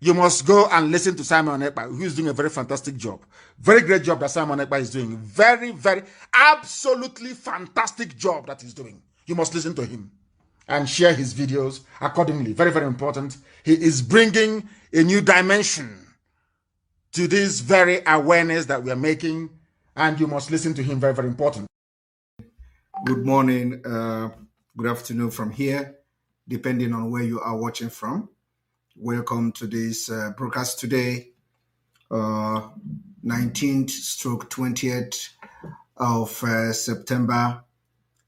You must go and listen to Simon Ekpa, who is doing a very fantastic job. Very great job that Simon Ekpa is doing. Very, very, absolutely fantastic job that he's doing. You must listen to him and share his videos accordingly. Very, very important. He is bringing a new dimension to this very awareness that we are making, and you must listen to him. Very, very important. Good morning, good afternoon from here, depending on where you are watching from. Welcome to this broadcast today, 19th/20th of September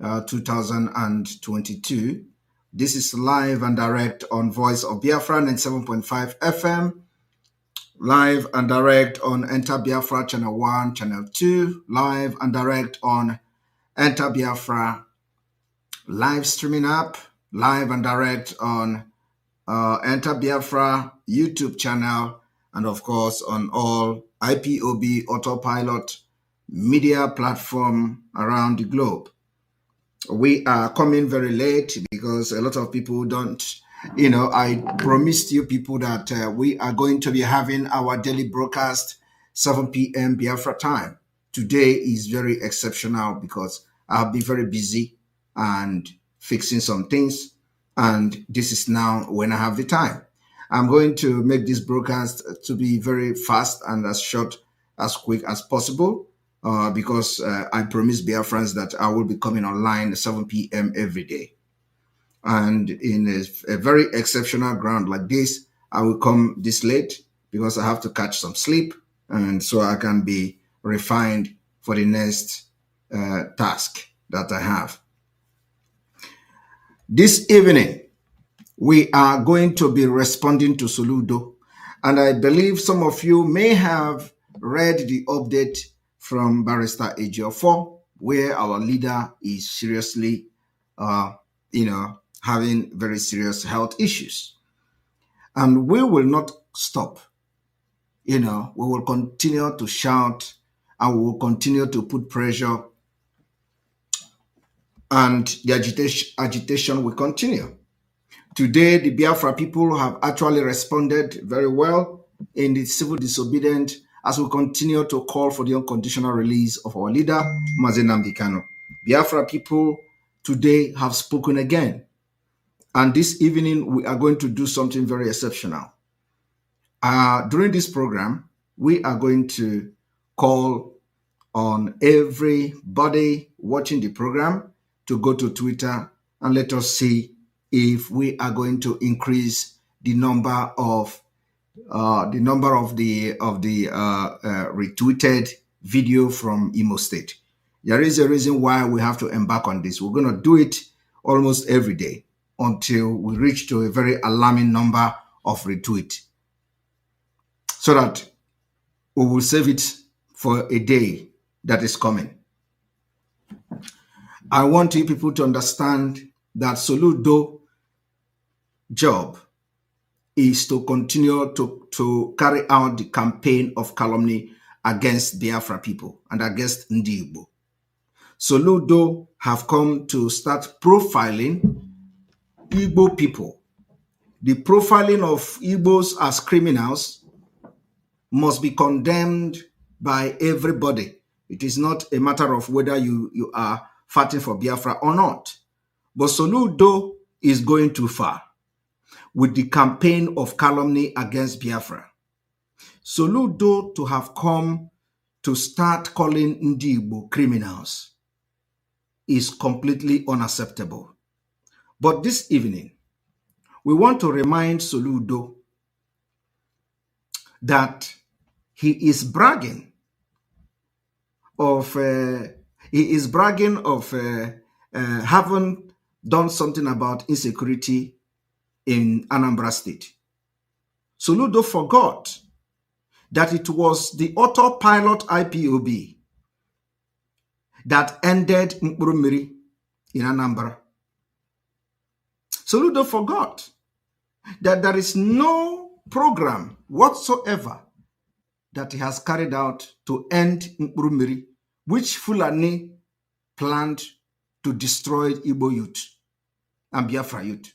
2022. This is live and direct on Voice of Biafra 97.5 FM, live and direct on Enter Biafra Channel 1, Channel 2, live and direct on Enter Biafra live streaming app, live and direct on Enter Biafra YouTube channel, and of course on all IPOB Autopilot media platform around the globe. We are coming very late because a lot of people don't, I promised you people that we are going to be having our daily broadcast 7 p.m. Biafra time. Today is very exceptional because I'll be very busy and fixing some things, and this is now when I have the time. I'm going to make this broadcast to be very fast and as short, as quick as possible, because I promised Biafrans that I will be coming online at 7 p.m. every day. And in a very exceptional ground like this, I will come this late because I have to catch some sleep, and so I can be refined for the next task that I have. This evening, we are going to be responding to Soludo, and I believe some of you may have read the update from Barrister Ejiofor, where our leader is seriously, having very serious health issues. And we will not stop. We will continue to shout, and we will continue to put pressure, and the agitation will continue. Today, the Biafra people have actually responded very well in the civil disobedience as we continue to call for the unconditional release of our leader, Mazi Nnamdi Kanu. Biafra people today have spoken again. And this evening, we are going to do something very exceptional. During this program, we are going to call on everybody watching the program to go to Twitter and let us see if we are going to increase the number of the retweeted video from Imo State. There is a reason why we have to embark on this. We're going to do it almost every day until we reach to a very alarming number of retweets, so that we will save it for a day that is coming. I want you people to understand that Soludo job is to continue to carry out the campaign of calumny against Biafra people and against Ndi Igbo. Soludo have come to start profiling Igbo people. The profiling of Igbos as criminals must be condemned by everybody. It is not a matter of whether you are fighting for Biafra or not. But Soludo is going too far with the campaign of calumny against Biafra. Soludo to have come to start calling Ndi Igbo criminals is completely unacceptable. But this evening, we want to remind Soludo that he is bragging of having done something about insecurity in Anambra State. Soludo forgot that it was the Autopilot IPOB that ended Mkpurumiri in Anambra. Soludo forgot that there is no program whatsoever that he has carried out to end Mkpurumiri, which Fulani planned to destroy Igbo youth and Biafra youth.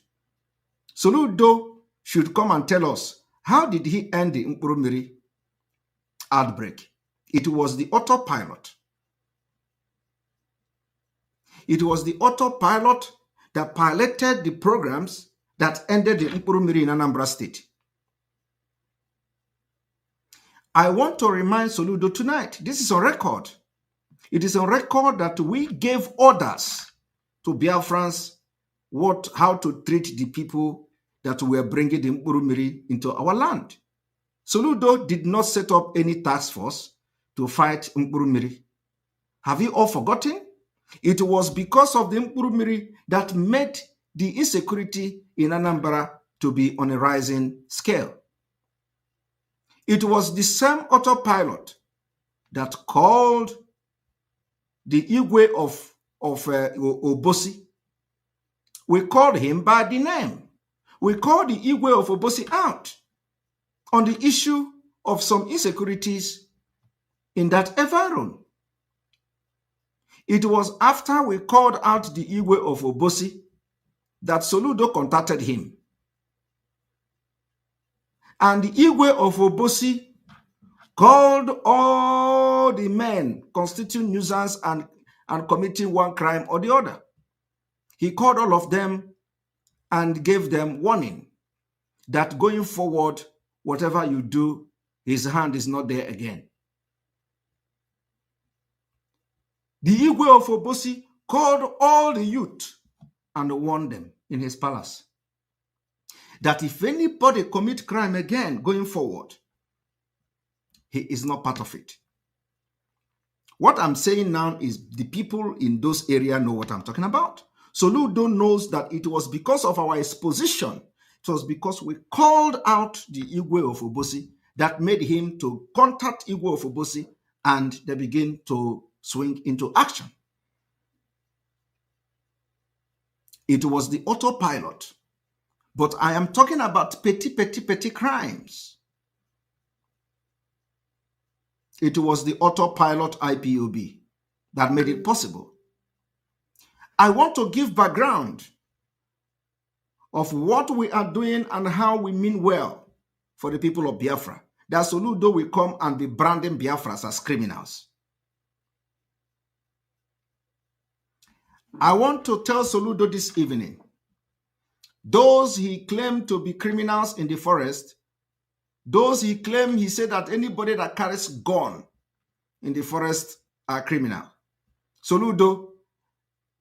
Soludo should come and tell us How did he end the Mkpurumiri outbreak? It was the autopilot. It was the autopilot that piloted the programs that ended the Mkpurumiri in Anambra State. I want to remind Soludo tonight, this is on record. It is on record that we gave orders to Biafrans how to treat the people that were bringing the Mkpurumiri into our land. Soludo did not set up any task force to fight Mkpurumiri. Have you all forgotten? It was because of the Mkpurumiri that made the insecurity in Anambra to be on a rising scale. It was the same autopilot that called the Igwe of Obosi. We called him by the name. We called the Igwe of Obosi out on the issue of some insecurities in that environment. It was after we called out the Igwe of Obosi that Soludo contacted him. And the Igwe of Obosi called all the men constituting nuisance and committing one crime or the other. He called all of them and gave them warning that going forward, whatever you do, his hand is not there again. The Igwe of Obosi called all the youth and warned them in his palace that if anybody commit crime again going forward, he is not part of it. What I'm saying now is the people in those areas know what I'm talking about. Soludo knows that it was because of our exposition, it was because we called out the Igwe of Obosi that made him to contact Igwe of Obosi, and they begin to swing into action. It was the autopilot. But I am talking about petty crimes. It was the autopilot IPOB that made it possible. I want to give background of what we are doing and how we mean well for the people of Biafra. That Soludo will come and be branding Biafras as criminals. I want to tell Soludo this evening, those he claimed to be criminals in the forest, those he claimed, he said that anybody that carries gun in the forest are criminal. Soludo,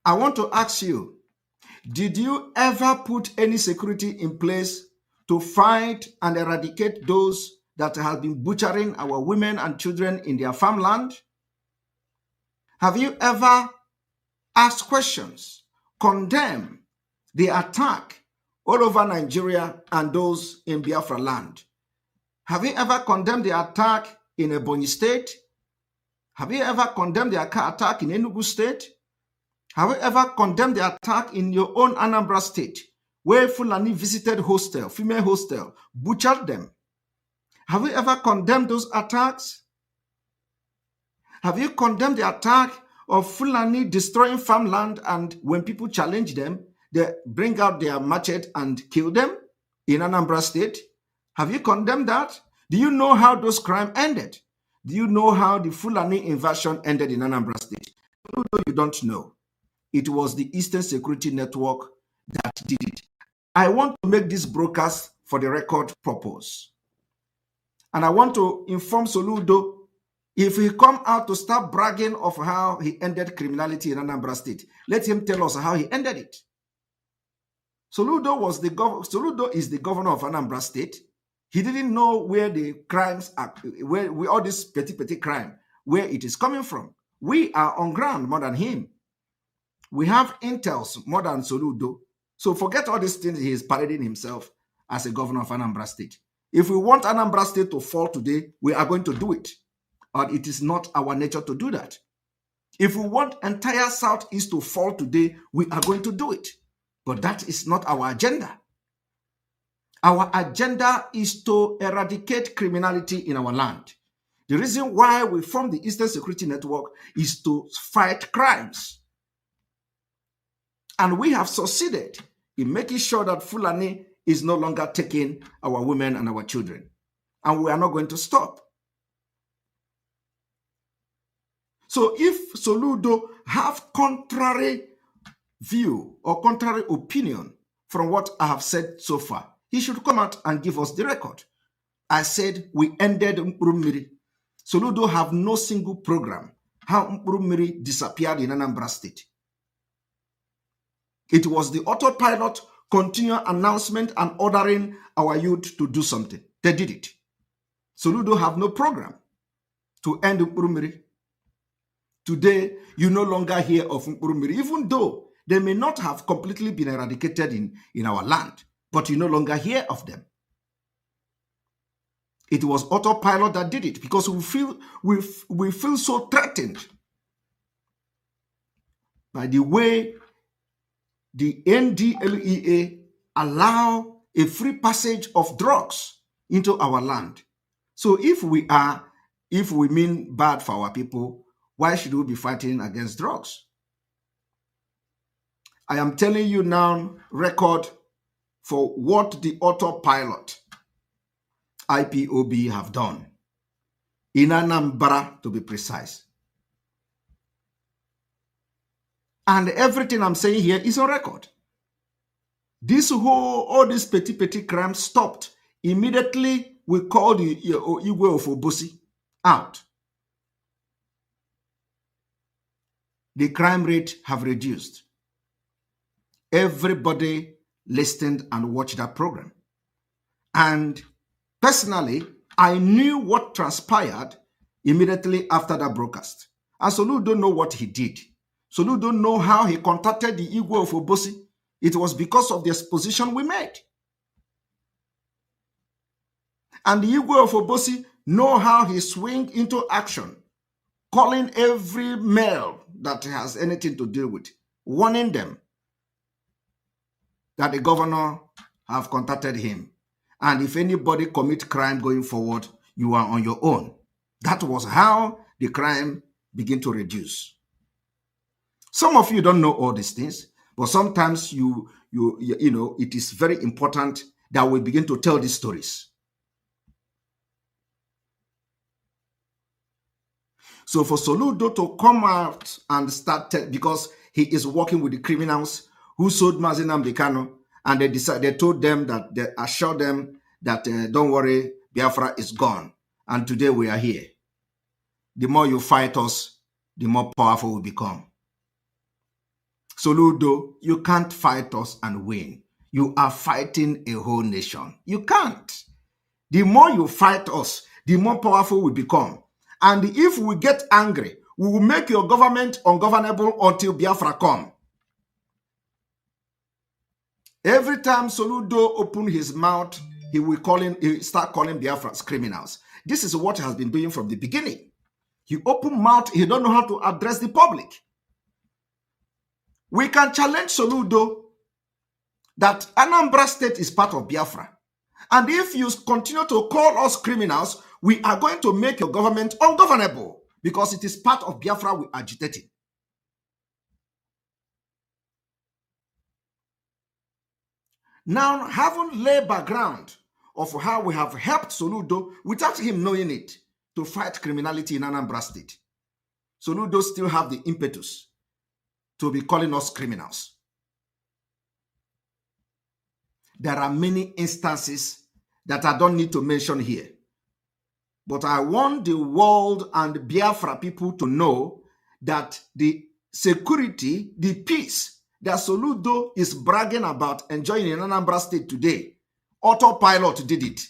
I want to ask you, did you ever put any security in place to fight and eradicate those that have been butchering our women and children in their farmland? Have you ever asked questions, condemn the attack all over Nigeria and those in Biafra land? Have you ever condemned the attack in Ebonyi State? Have you ever condemned the attack in Enugu State? Have you ever condemned the attack in your own Anambra State, where Fulani visited hostel, female hostel, butchered them? Have you ever condemned those attacks? Have you condemned the attack of Fulani destroying farmland, and when people challenge them, they bring out their machete and kill them in Anambra State? Have you condemned that? Do you know how those crimes ended? Do you know how the Fulani invasion ended in Anambra State? No, you don't know. It was the Eastern Security Network that did it. I want to make this broadcast for the record purpose. And I want to inform Soludo, if he come out to start bragging of how he ended criminality in Anambra State, let him tell us how he ended it. Soludo is the governor of Anambra State. He didn't know where the crimes are, where all this petty crime, where it is coming from. We are on ground more than him. We have intels more than Soludo. So forget all these things he is parading himself as a governor of Anambra State. If we want Anambra State to fall today, we are going to do it. But it is not our nature to do that. If we want entire Southeast to fall today, we are going to do it. But that is not our agenda. Our agenda is to eradicate criminality in our land. The reason why we formed the Eastern Security Network is to fight crimes. And we have succeeded in making sure that Fulani is no longer taking our women and our children. And we are not going to stop. So if Soludo have contrary view or contrary opinion from what I have said so far, he should come out and give us the record. I said we ended Mkpurumiri. Soludo have no single program how Mkpurumiri disappeared in Anambra State. It was the autopilot continual announcement and ordering our youth to do something. They did it. Soludo have no program to end Mkpurumiri. Today, you no longer hear of Mkpurumiri, even though they may not have completely been eradicated in our land, but you no longer hear of them. It was Autopilot that did it because we feel so threatened by the way the NDLEA allow a free passage of drugs into our land. So if we mean bad for our people, why should we be fighting against drugs? I am telling you now, record for what the Autopilot IPOB have done in Anambra, to be precise. And everything I'm saying here is on record. All this petty crime stopped. Immediately, we called the Igwe of Obosi out. The crime rate have reduced. Everybody listened and watched that program. And personally, I knew what transpired immediately after that broadcast. And Soludo don't know what he did. Soludo don't know how he contacted the Igwe of Obosi. It was because of the exposition we made. And the Igwe of Obosi know how he swing into action, calling every male that has anything to deal with, warning them that the governor have contacted him. And if anybody commit crime going forward, you are on your own. That was how the crime began to reduce. Some of you don't know all these things, but sometimes you know it is very important that we begin to tell these stories. So for Soludo to come out and start, because he is working with the criminals who sold Mazinam Bikano, and they told them that, they assured them that don't worry, Biafra is gone. And today we are here. The more you fight us, the more powerful we become. Soludo, you can't fight us and win. You are fighting a whole nation. You can't. The more you fight us, the more powerful we become. And if we get angry, we will make your government ungovernable until Biafra come. Every time Soludo open his mouth, he start calling Biafrans criminals. This is what he has been doing from the beginning. He open mouth, he don't know how to address the public. We can challenge Soludo that Anambra State is part of Biafra. And if you continue to call us criminals, we are going to make your government ungovernable because it is part of Biafra we are agitating. Now, having laid background of how we have helped Soludo without him knowing it to fight criminality in Anambra State, Soludo still have the impetus to be calling us criminals. There are many instances that I don't need to mention here. But I want the world and Biafra people to know that the security, the peace that Soludo is bragging about enjoying in Anambra State today, Autopilot did it.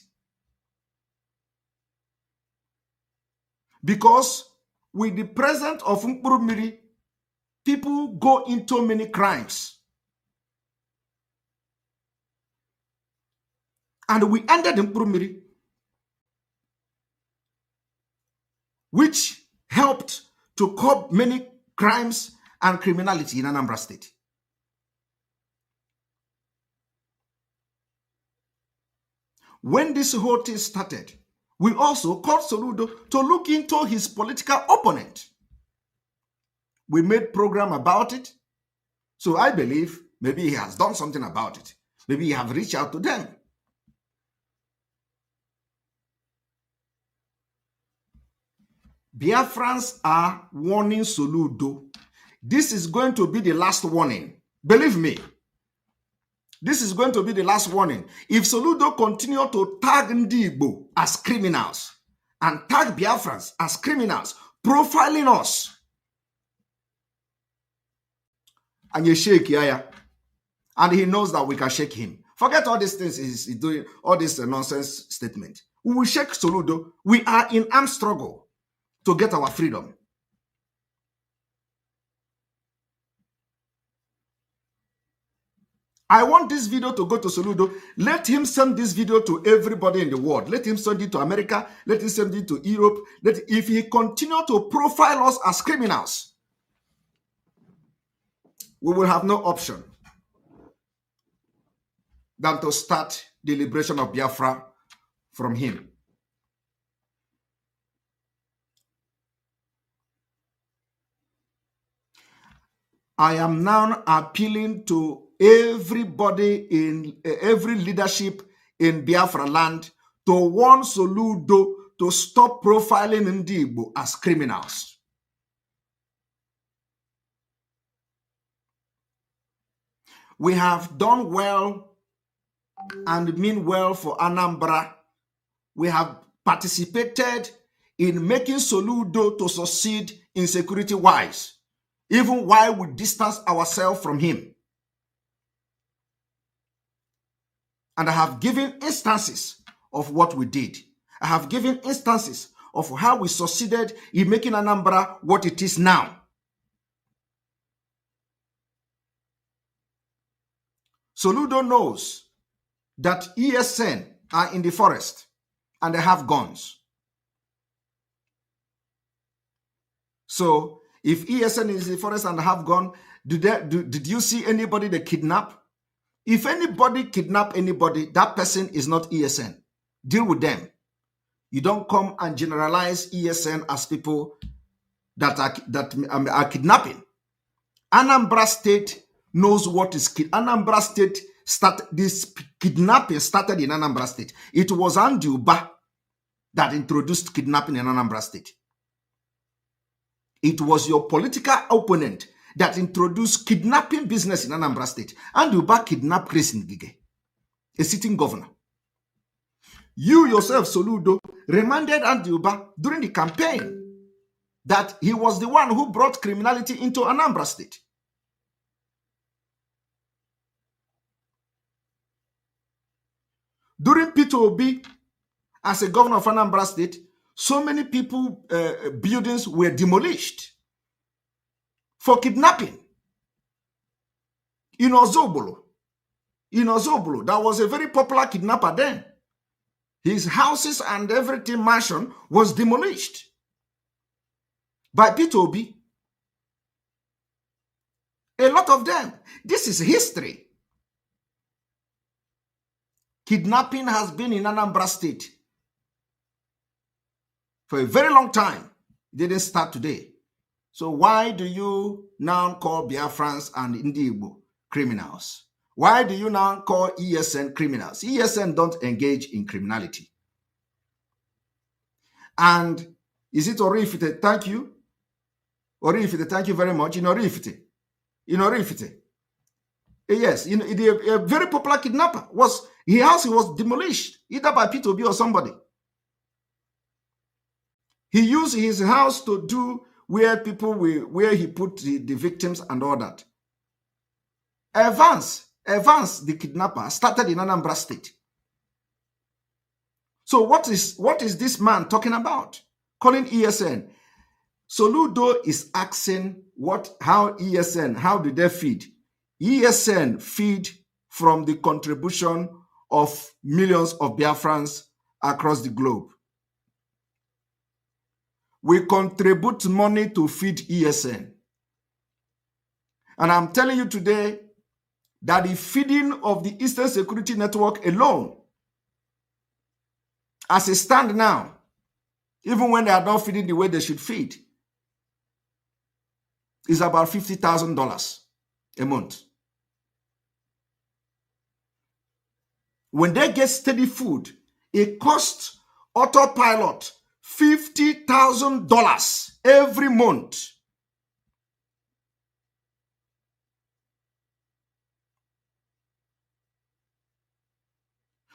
Because with the presence of Mkpurumiri, people go into many crimes. And we ended Mkpurumiri, which helped to curb many crimes and criminality in Anambra State. When this whole thing started, we also called Soludo to look into his political opponent. We made a program about it. So I believe maybe he has done something about it. Maybe you have reached out to them. Biafrans are warning Soludo. This is going to be the last warning. Believe me. This is going to be the last warning. If Soludo continue to tag Ndi as criminals and tag Biafrans as criminals, profiling us, and you shake Yaya, and he knows that we can shake him. Forget all these things he's doing, all this nonsense statement. We will shake Soludo. We are in armed struggle to get our freedom. I want this video to go to Soludo. Let him send this video to everybody in the world. Let him send it to America. Let him send it to Europe. If he continue to profile us as criminals, we will have no option than to start the liberation of Biafra from him. I am now appealing to everybody in every leadership in Biafra land to warn Soludo to stop profiling Ndi as criminals. We have done well and mean well for Anambra. We have participated in making Soludo to succeed in security-wise, even while we distance ourselves from him. And I have given instances of what we did. I have given instances of how we succeeded in making Anambra what it is now. Soludo knows that ESN are in the forest and they have guns. So if ESN is in the forest and have gun, did you see anybody they kidnap? If anybody kidnap anybody, that person is not ESN. Deal with them. You don't come and generalize ESN as people that are kidnapping. Anambra State knows what is Anambra State this kidnapping started in Anambra State. It was Andiuba that introduced kidnapping in Anambra State. It was your political opponent that introduced kidnapping business in Anambra State. Andiuba kidnapped Chris Ngige, a sitting governor. You yourself, Soludo, reminded Andiuba during the campaign that he was the one who brought criminality into Anambra State. During Peter Obi, as a governor of Anambra State, so many people, buildings were demolished for kidnapping. In Ozobolo, that was a very popular kidnapper then. His houses and everything, mansion, was demolished by Peter Obi. A lot of them. This is history. Kidnapping has been in Anambra State for a very long time. It didn't start today. So why do you now call Biafrans and Ndi criminals? Why do you now call ESN criminals? ESN don't engage in criminality. And is it Orifite? Thank you. Orifite, thank you very much. In Orifite. Yes, a very popular kidnapper. His house was demolished, either by Peter Obi or somebody. He used his house to do where he put the victims and all that. Evans, the kidnapper, started in Anambra State. So what is this man talking about? Calling ESN. Soludo is asking how do they feed? ESN feed from the contribution of millions of Biafrans across the globe. We contribute money to feed ESN. And I'm telling you today that the feeding of the Eastern Security Network alone, as it stands now, even when they are not feeding the way they should feed, is about $50,000 a month. When they get steady food, it costs Autopilot $50,000 every month.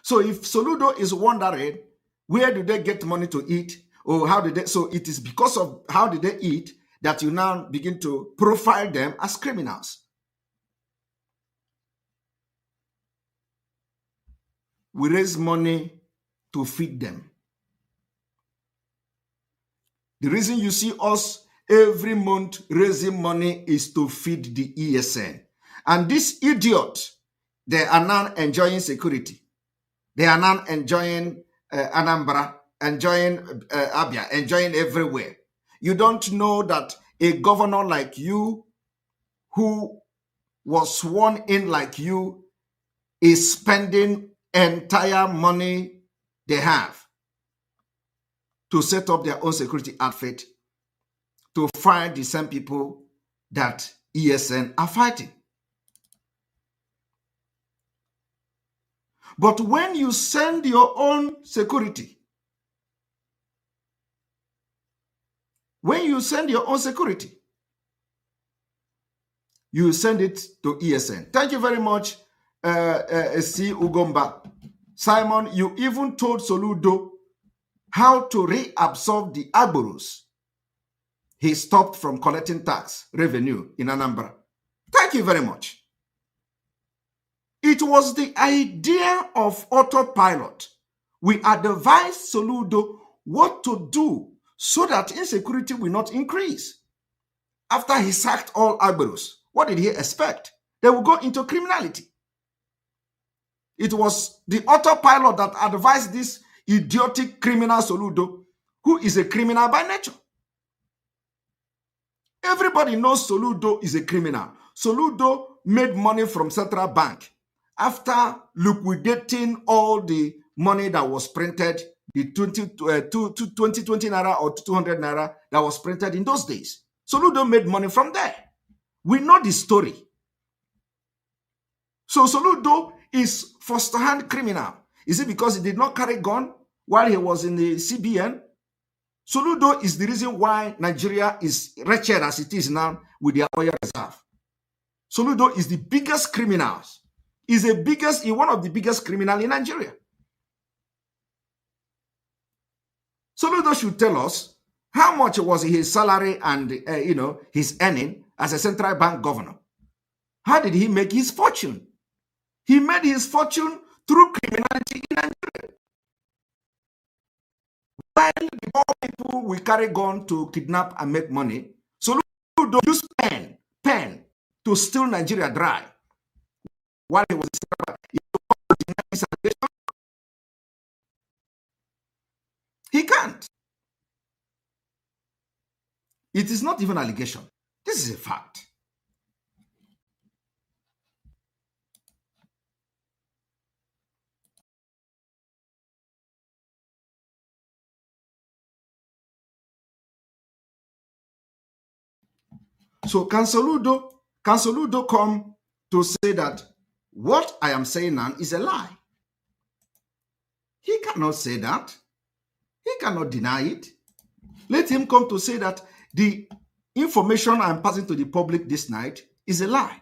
So if Soludo is wondering where do they get money to eat, or how did they, so it is because of how did they eat that you now begin to profile them as criminals. We raise money to feed them. The reason you see us every month raising money is to feed the ESN. And this idiot, they are now enjoying security. They are now enjoying Anambra, enjoying Abia, enjoying everywhere. You don't know that a governor like you, who was sworn in like you, is spending entire money they have to set up their own security outfit to fight the same people that ESN are fighting. But when you send your own security, you send it to ESN. Thank you very much, C. Ugomba. Simon, you even told Soludo how to reabsorb the Agboros he stopped from collecting tax revenue in Anambra. Thank you very much. It was the idea of Autopilot. We advised Soludo what to do so that insecurity will not increase. After he sacked all Agboros, what did he expect? They will go into criminality. It was the Autopilot that advised this idiotic criminal Soludo, who is a criminal by nature. Everybody knows Soludo is a criminal. Soludo made money from Central Bank after liquidating all the money that was printed, the 2020 naira or 200 naira that was printed in those days. Soludo made money from there. We know the story. So Soludo is first-hand criminal. Is it because he did not carry gun while he was in the CBN? Soludo is the reason why Nigeria is wretched as it is now with their oil reserve. Soludo is the biggest criminal. He's one of the biggest criminals in Nigeria. Soludo should tell us how much was his salary and his earning as a central bank governor. How did he make his fortune? He made his fortune through criminality in Nigeria. While the poor people will carry gun to kidnap and make money, Soludo used pen to steal Nigeria dry. While he was he can't. It is not even allegation. This is a fact. So can Soludo come to say that what I am saying now is a lie? He cannot say that. He cannot deny it. Let him come to say that the information I'm passing to the public this night is a lie.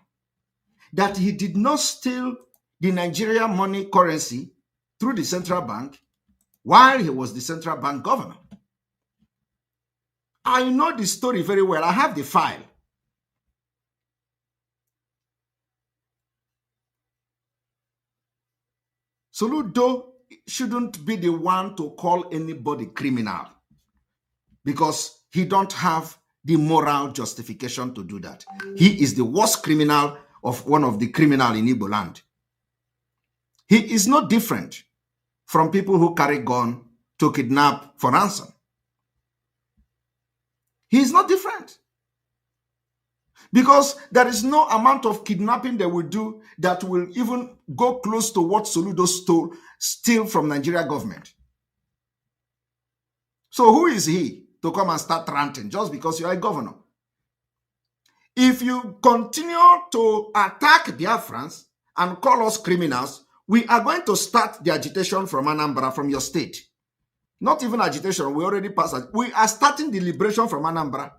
That he did not steal the Nigerian money currency through the central bank while he was the central bank governor. I know the story very well. I have the file. Soludo shouldn't be the one to call anybody criminal because he don't have the moral justification to do that. He is the worst criminal of one of the criminals in Igbo land. He is not different from people who carry gun to kidnap for ransom. He is not different. Because there is no amount of kidnapping they will do that will even go close to what Soludo steal from Nigeria government. So who is he to come and start ranting just because you are a governor? If you continue to attack Biafrans and call us criminals, We are going to start the agitation from Anambra, from your state. Not even agitation, we already passed it. We are starting the liberation from Anambra.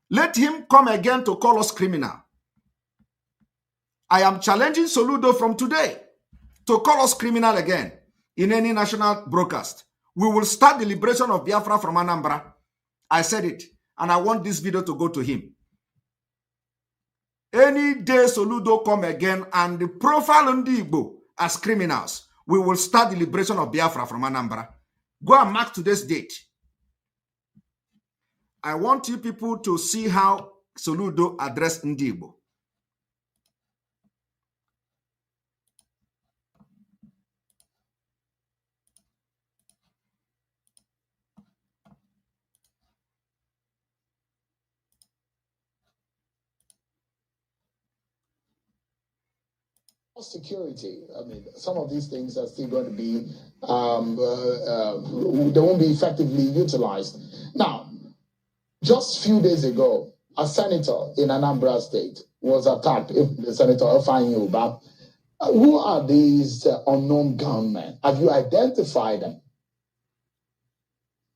Let him come again to call us criminal. I am challenging Soludo from today to call us criminal again in any national broadcast. We will start the liberation of Biafra from Anambra. I said it, and I want this video to go to him. Any day Soludo come again and profile Ndi Igbo as criminals, we will start the liberation of Biafra from Anambra. Go and mark today's date. I want you people to see how Soludo addressed Ndi Igbo. Security. I mean, some of these things are still going to be, they won't be effectively utilized. Now, just a few days ago, a senator in Anambra State was attacked, the Senator Ofanyoba. Who are these unknown gunmen? Have you identified them?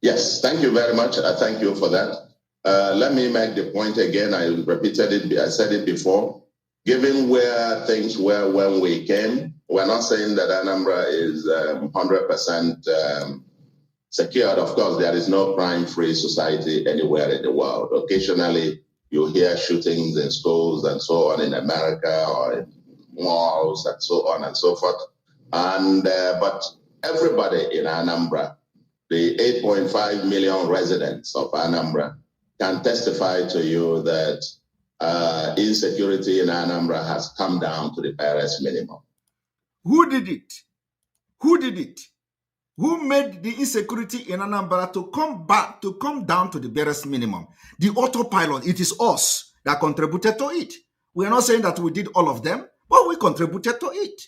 Yes, thank you very much. Thank you for that. Let me make the point again. I repeated it. I said it before. Given where things were when we came, we're not saying that Anambra is 100% secured. Of course, there is no crime-free society anywhere in the world. Occasionally, you hear shootings in schools and so on in America or in malls and so on and so forth. And but everybody in Anambra, the 8.5 million residents of Anambra, can testify to you that insecurity in Anambra has come down to the barest minimum. Who did it? Who did it? Who made the insecurity in Anambra to come down to the barest minimum? The autopilot. It is us that contributed to it. We are not saying that we did all of them, but we contributed to it.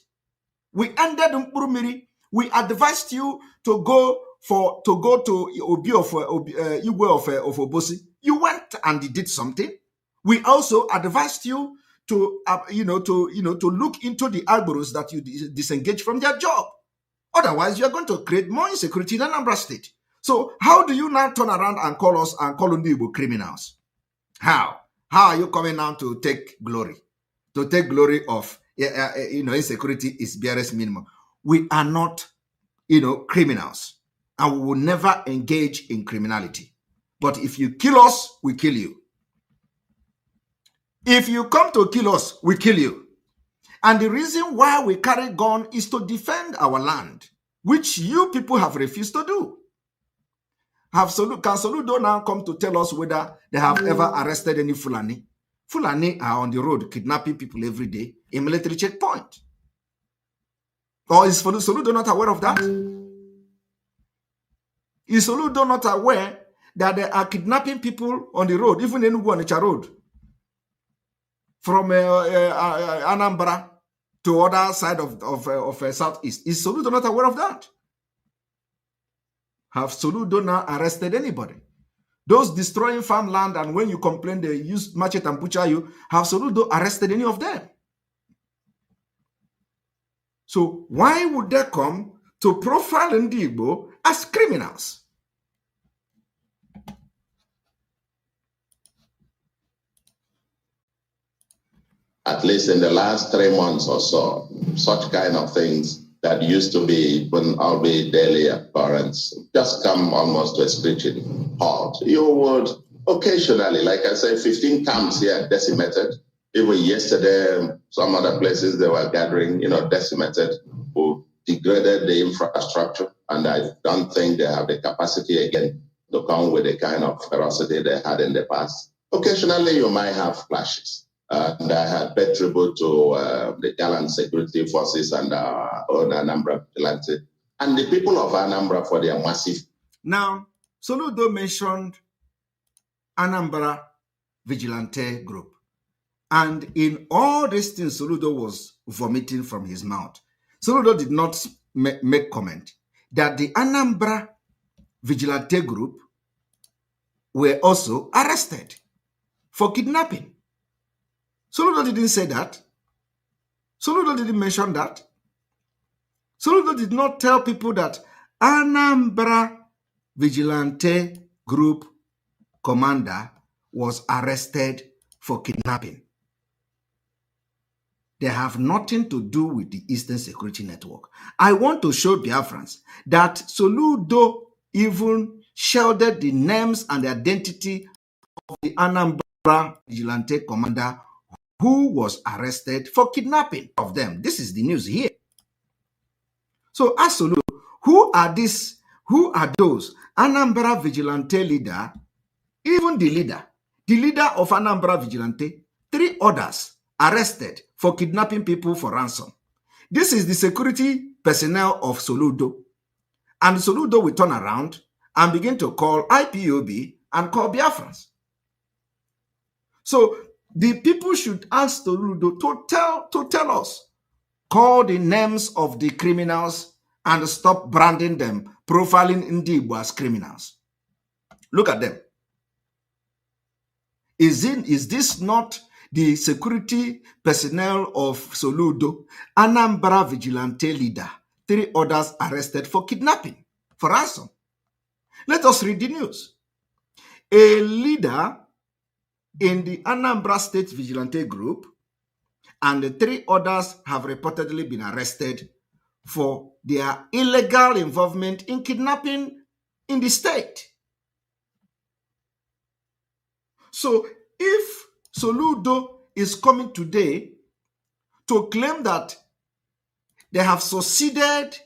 We ended Mkurumiri. We advised you to go to Obi of Igwe of Obosi. You went and did something. We also advised you to look into the Agboros that you disengage from their job. Otherwise, you are going to create more insecurity in Anambra State. So how do you now turn around and call us and call Ndi Igbo criminals? How? How are you coming now to take glory? To take glory of insecurity is barest minimum. We are not criminals, and we will never engage in criminality. But if you kill us, we kill you. If you come to kill us, we kill you. And the reason why we carry gun is to defend our land, which you people have refused to do. Can Soludo now come to tell us whether they have ever arrested any Fulani? Fulani are on the road kidnapping people every day in military checkpoint. Or is Soludo not aware of that? Is Soludo not aware that they are kidnapping people on the road, even in Uguanicha Road? From Anambra to other side of Southeast. Is Soludo not aware of that? Have Soludo now arrested anybody? Those destroying farmland, and when you complain they use machete and butcher you, have Soludo arrested any of them? So why would they come to profile Ndi Igbo as criminals? At least in the last 3 months or so, such kind of things that used to be, when albeit daily occurrence, just come almost to a screeching halt. You would occasionally, like I say, 15 camps here decimated. Even yesterday, some other places they were gathering, decimated, who degraded the infrastructure. And I don't think they have the capacity again to come with the kind of ferocity they had in the past. Occasionally, you might have clashes. And I had paid tribute to the gallant security forces and our own Anambra vigilante and the people of Anambra for their massive. Now, Soludo mentioned Anambra vigilante group. And in all these things, Soludo was vomiting from his mouth. Soludo did not make comment that the Anambra vigilante group were also arrested for kidnapping. Soludo didn't say that. Soludo didn't mention that. Soludo did not tell people that Anambra Vigilante Group commander was arrested for kidnapping. They have nothing to do with the Eastern Security Network. I want to show Biafrans that Soludo even shielded the names and the identity of the Anambra Vigilante commander who was arrested for kidnapping of them. This is the news here. So ask Soludo, who are these? Who are those? Anambra Vigilante leader, even the leader of Anambra Vigilante, 3 others arrested for kidnapping people for ransom. This is the security personnel of Soludo. And Soludo will turn around and begin to call IPOB and call Biafrans. So the people should ask Soludo to tell us, call the names of the criminals and stop branding them, profiling Ndigbo as criminals. Look at them. Is this not the security personnel of Soludo, Anambra Vigilante leader, 3 others arrested for kidnapping, for ransom? Let us read the news. A leader in the Anambra State Vigilante Group and the 3 others have reportedly been arrested for their illegal involvement in kidnapping in the state. So if Soludo is coming today to claim that they have succeeded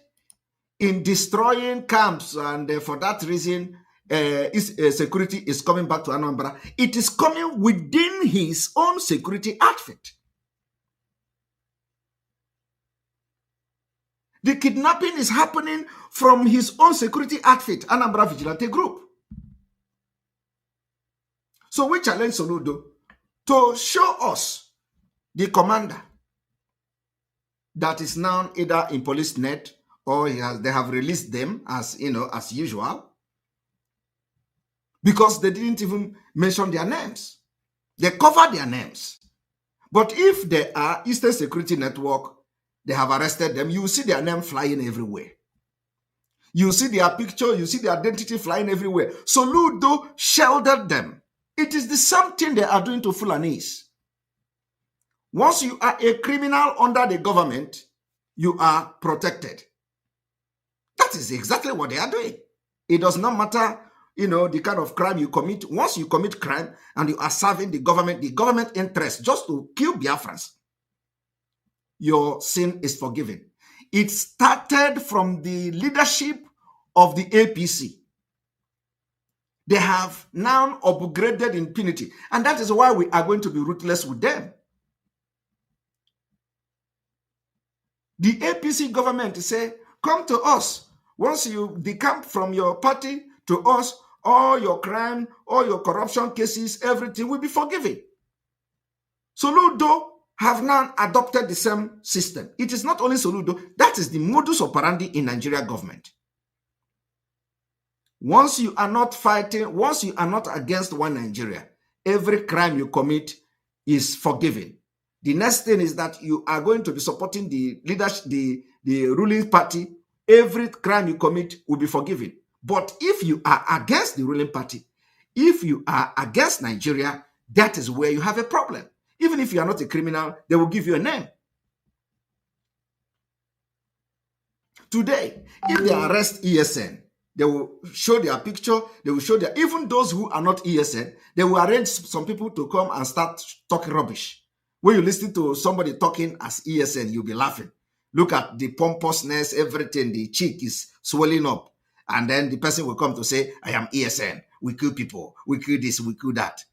in destroying camps and for that reason security is coming back to Anambra, it is coming within his own security outfit. The kidnapping is happening from his own security outfit, Anambra Vigilante Group. So we challenge Soludo to show us the commander that is now either in police net or they have released them as usual, because they didn't even mention their names. They covered their names. But if they are Eastern Security Network, they have arrested them, you see their name flying everywhere. You see their picture, you see their identity flying everywhere. Soludo sheltered them. It is the same thing they are doing to Fulanese. Once you are a criminal under the government, you are protected. That is exactly what they are doing. It does not matter, the kind of crime you commit. Once you commit crime and you are serving the government interest just to kill Biafrans, your sin is forgiven. It started from the leadership of the APC. They have now upgraded impunity, and that is why we are going to be ruthless with them. The APC government say, come to us. Once you decamp from your party to us, all your crime, all your corruption cases, everything will be forgiven. Soludo have now adopted the same system. It is not only Soludo, that is the modus operandi in Nigeria government. Once you are not fighting, once you are not against one Nigeria, every crime you commit is forgiven. The next thing is that you are going to be supporting the leadership, the ruling party. Every crime you commit will be forgiven. But if you are against the ruling party, if you are against Nigeria, that is where you have a problem. Even if you are not a criminal, they will give you a name. Today, if they arrest ESN, they will show their picture, they will show even those who are not ESN, they will arrange some people to come and start talking rubbish. When you listen to somebody talking as ESN, you'll be laughing. Look at the pompousness, everything, the cheek is swelling up. And then the person will come to say, I am ESN. We kill people. We kill this, we kill that.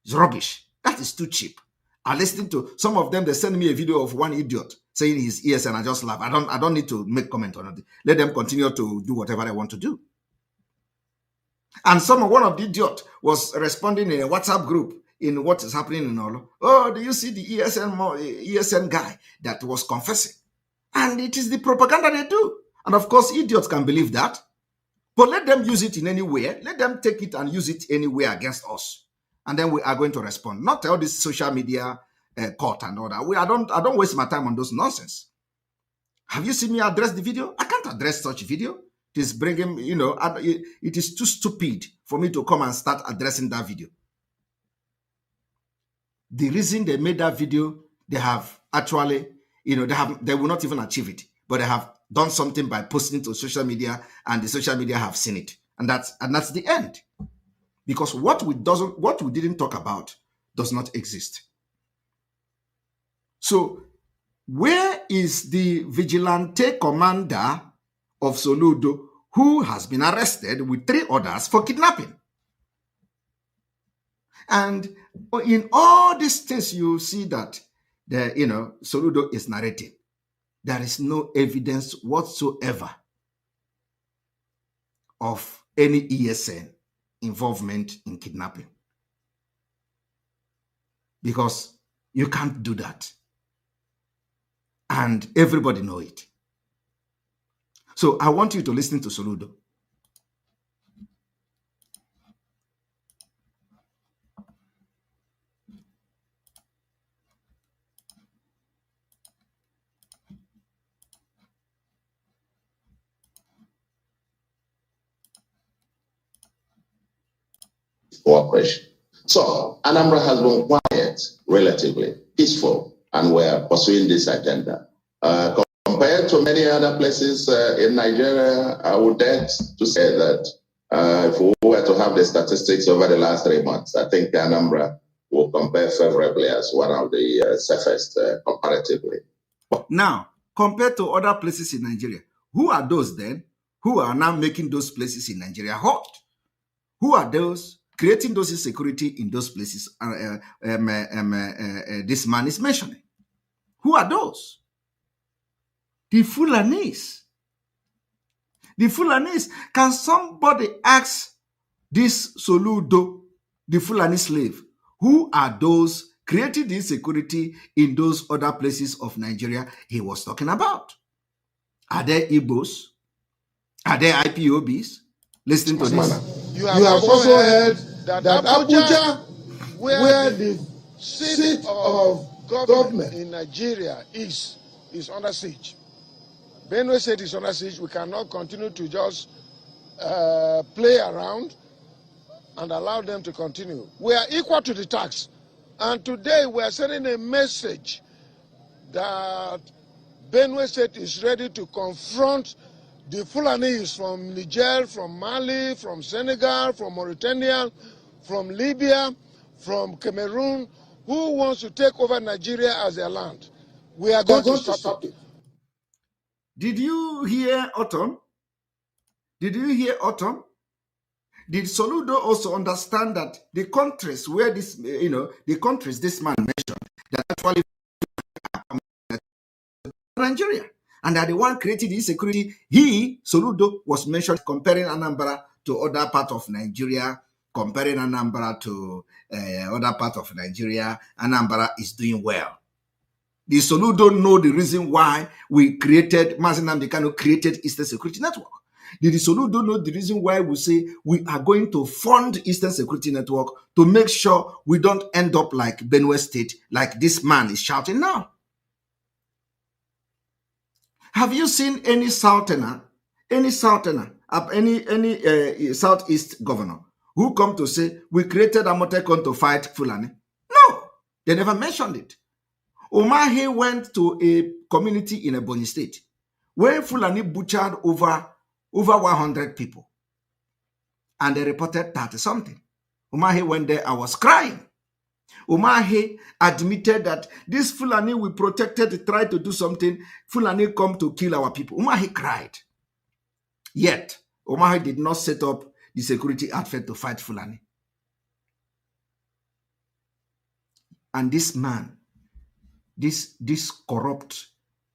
It's rubbish. That is too cheap. I listened to some of them, they send me a video of one idiot saying he's ESN. I just laugh. I don't need to make comment on it. Let them continue to do whatever they want to do. And one of the idiot was responding in a WhatsApp group in what is happening in Olo. Oh, do you see the ESN guy that was confessing? And it is the propaganda they do. And of course, idiots can believe that. But let them use it in any way. Let them take it and use it anywhere against us. And then we are going to respond. Not all this social media court and all that. I don't waste my time on those nonsense. Have you seen me address the video? I can't address such video. It is bringing, it is too stupid for me to come and start addressing that video. The reason they made that video, they have actually, they will not even achieve it, but they have done something by posting it to social media, and the social media have seen it, and that's the end. Because what we didn't talk about does not exist. So, where is the vigilante commander of Soludo who has been arrested with 3 others for kidnapping? And in all these things, you see that Soludo is narrating. There is no evidence whatsoever of any ESN involvement in kidnapping. Because you can't do that. And everybody know it. So I want you to listen to Soludo. Cooperation. So Anambra has been quiet, relatively peaceful, and we're pursuing this agenda. Compared to many other places in Nigeria, I would dare to say that if we were to have the statistics over the last 3 months, I think Anambra will compare favorably as one of the safest comparatively. Now, compared to other places in Nigeria, who are those then who are now making those places in Nigeria hot? Who are those creating those insecurity in those places this man is mentioning? Who are those? The Fulanis. The Fulanis. Can somebody ask this Soludo, the Fulani slave, who are those creating the insecurity in those other places of Nigeria he was talking about? Are there Igbos? Are there IPOBs? Listening to this. You have also heard that Abuja, where the seat of government in Nigeria is under siege. Benue State is under siege. We cannot continue to just play around and allow them to continue. We are equal to the tax. And today we are sending a message that Benue State is ready to confront the Fulanis from Niger, from Mali, from Senegal, from Mauritania, from Libya, from Cameroon, who wants to take over Nigeria as their land. We are going to stop it. Did you hear Autumn? Did you hear Autumn? Did Soludo also understand that the countries where this, the countries this man mentioned, that actually Nigeria, and that the one created insecurity, Soludo, was mentioned comparing Anambra to other part of Nigeria, comparing Anambra to other part of Nigeria. Anambra is doing well. The Soludo know the reason why we created, Mazi Nnamdi Kanu created Eastern Security Network. Did the Soludo know the reason why we say we are going to fund Eastern Security Network to make sure we don't end up like Benue State, like this man is shouting now? Have you seen any Southerner, any Southeast governor who come to say we created Amotekun to fight Fulani? No, they never mentioned it. Umahi went to a community in Ebonyi State where Fulani butchered over 100 people, and they reported 30-something. Umahi went there. I was crying. Umahi admitted that this Fulani we protected tried to do something. Fulani come to kill our people. Umahi cried. Yet, Umahi did not set up the security outfit to fight Fulani. And this man, this corrupt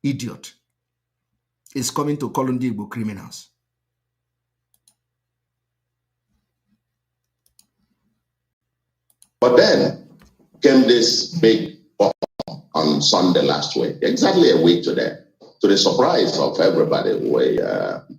idiot, is coming to call on the Igbo criminals. But then came this big bomb on Sunday last week, exactly a week today, to the surprise of everybody.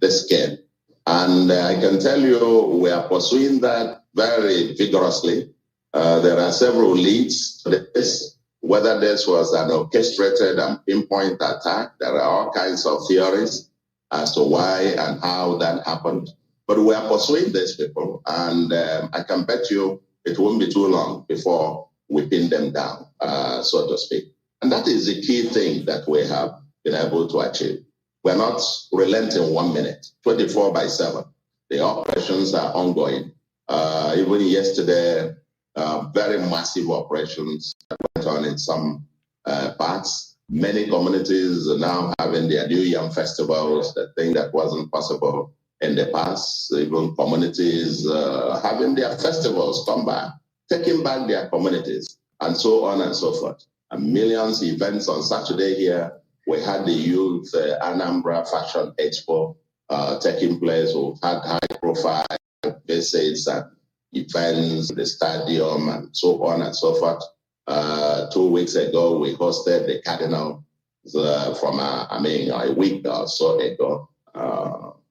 This came. And I can tell you, we are pursuing that very vigorously. There are several leads to this. Whether this was an orchestrated and pinpoint attack, there are all kinds of theories as to why and how that happened. But we are pursuing these people, and I can bet you it won't be too long before we pin them down, so to speak. And that is the key thing that we have been able to achieve. We're not relenting 1 minute, 24/7. The operations are ongoing. Even yesterday, very massive operations that went on in some parts. Many communities are now having their New Yam festivals, the thing that wasn't possible in the past. Even communities having their festivals come back, taking back their communities, and so on and so forth. And millions of events on Saturday here. We had the youth Anambra Fashion Expo taking place. We've had high-profile visits and events, the stadium, and so on and so forth. 2 weeks ago, we hosted the Cardinal from, a week or so ago.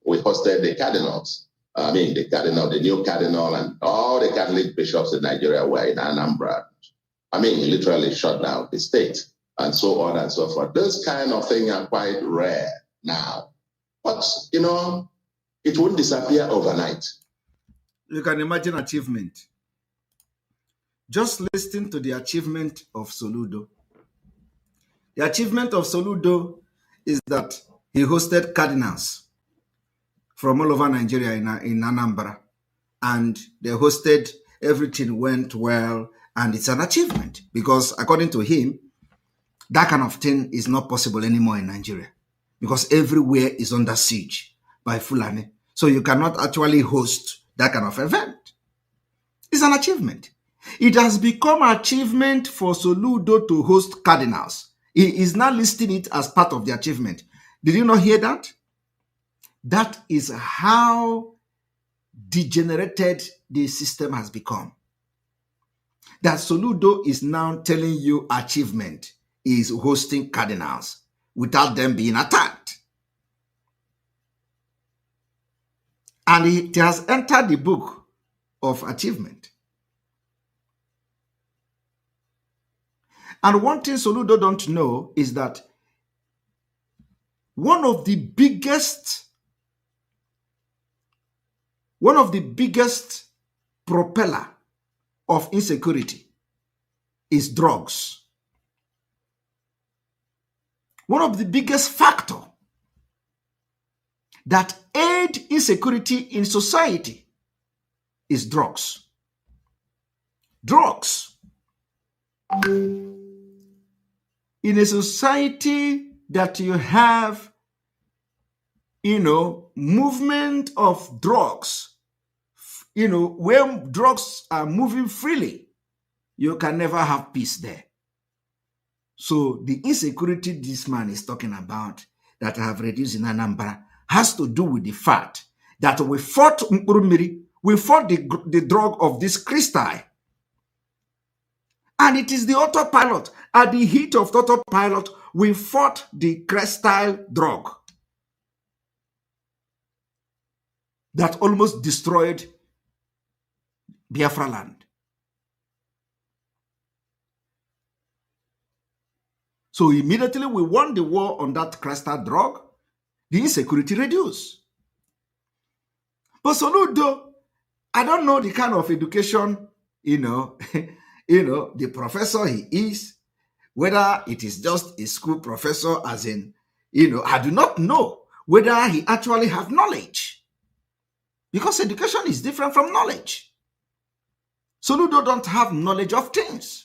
We hosted the Cardinals. The new Cardinal, and all the Catholic bishops in Nigeria were in Anambra. Literally shut down the state, and so on and so forth. Those kind of things are quite rare now. But, it won't disappear overnight. You can imagine achievement. Just listen to the achievement of Soludo. The achievement of Soludo is that he hosted cardinals from all over Nigeria in Anambra. And they hosted, everything went well, and it's an achievement because according to him, that kind of thing is not possible anymore in Nigeria because everywhere is under siege by Fulani. So you cannot actually host that kind of event. It's an achievement. It has become an achievement for Soludo to host cardinals. He is now listing it as part of the achievement. Did you not hear that? That is how degenerated the system has become. That Soludo is now telling you achievement is hosting cardinals without them being attacked. And it has entered the book of achievement. And one thing Soludo don't know is that one of the biggest propeller of insecurity is drugs. One of the biggest factor that aid insecurity in society is drugs. Drugs. In a society that you have, movement of drugs, where drugs are moving freely, you can never have peace there. So the insecurity this man is talking about that have reduced in Anambra has to do with the fact that we fought Mkurumiri, we fought the drug of this crystal. And it is the Autopilot. At the heat of Autopilot, we fought the crystal drug that almost destroyed Biafra land. So immediately we won the war on that crystal drug, the insecurity reduced. But Soludo, I don't know the kind of education, the professor he is, whether it is just a school professor as in, I do not know whether he actually have knowledge. Because education is different from knowledge. Soludo don't have knowledge of things.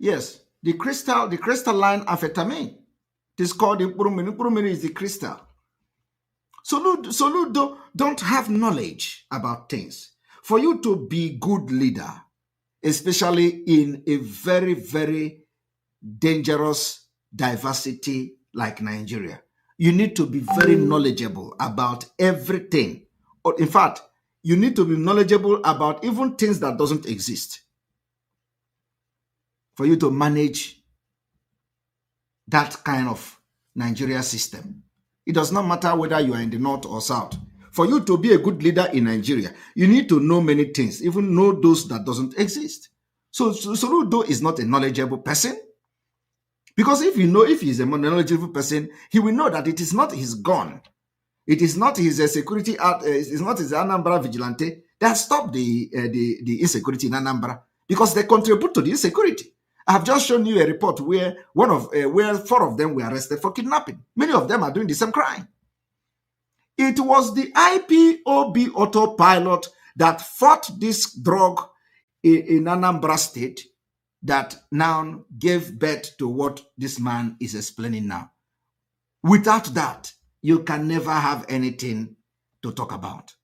Yes, the crystalline amphetamine. It is called Ipurumini. Ipurumini is the crystal. Soludo don't have knowledge about things. For you to be good leader, especially in a very, very dangerous diversity like Nigeria, you need to be very knowledgeable about everything. Or in fact, you need to be knowledgeable about even things that doesn't exist for you to manage that kind of Nigeria system. It does not matter whether you are in the north or south. For you to be a good leader in Nigeria, you need to know many things, even know those that doesn't exist. So Soludo is not a knowledgeable person. Because if he's a knowledgeable person, he will know that it is not his gun. It is not his security, it's not his Anambra vigilante that stopped the insecurity in Anambra, because they contribute to the insecurity. I have just shown you a report where where 4 of them were arrested for kidnapping. Many of them are doing the same crime. It was the IPOB Autopilot that fought this drug in Anambra State that now gave birth to what this man is explaining now. Without that, you can never have anything to talk about,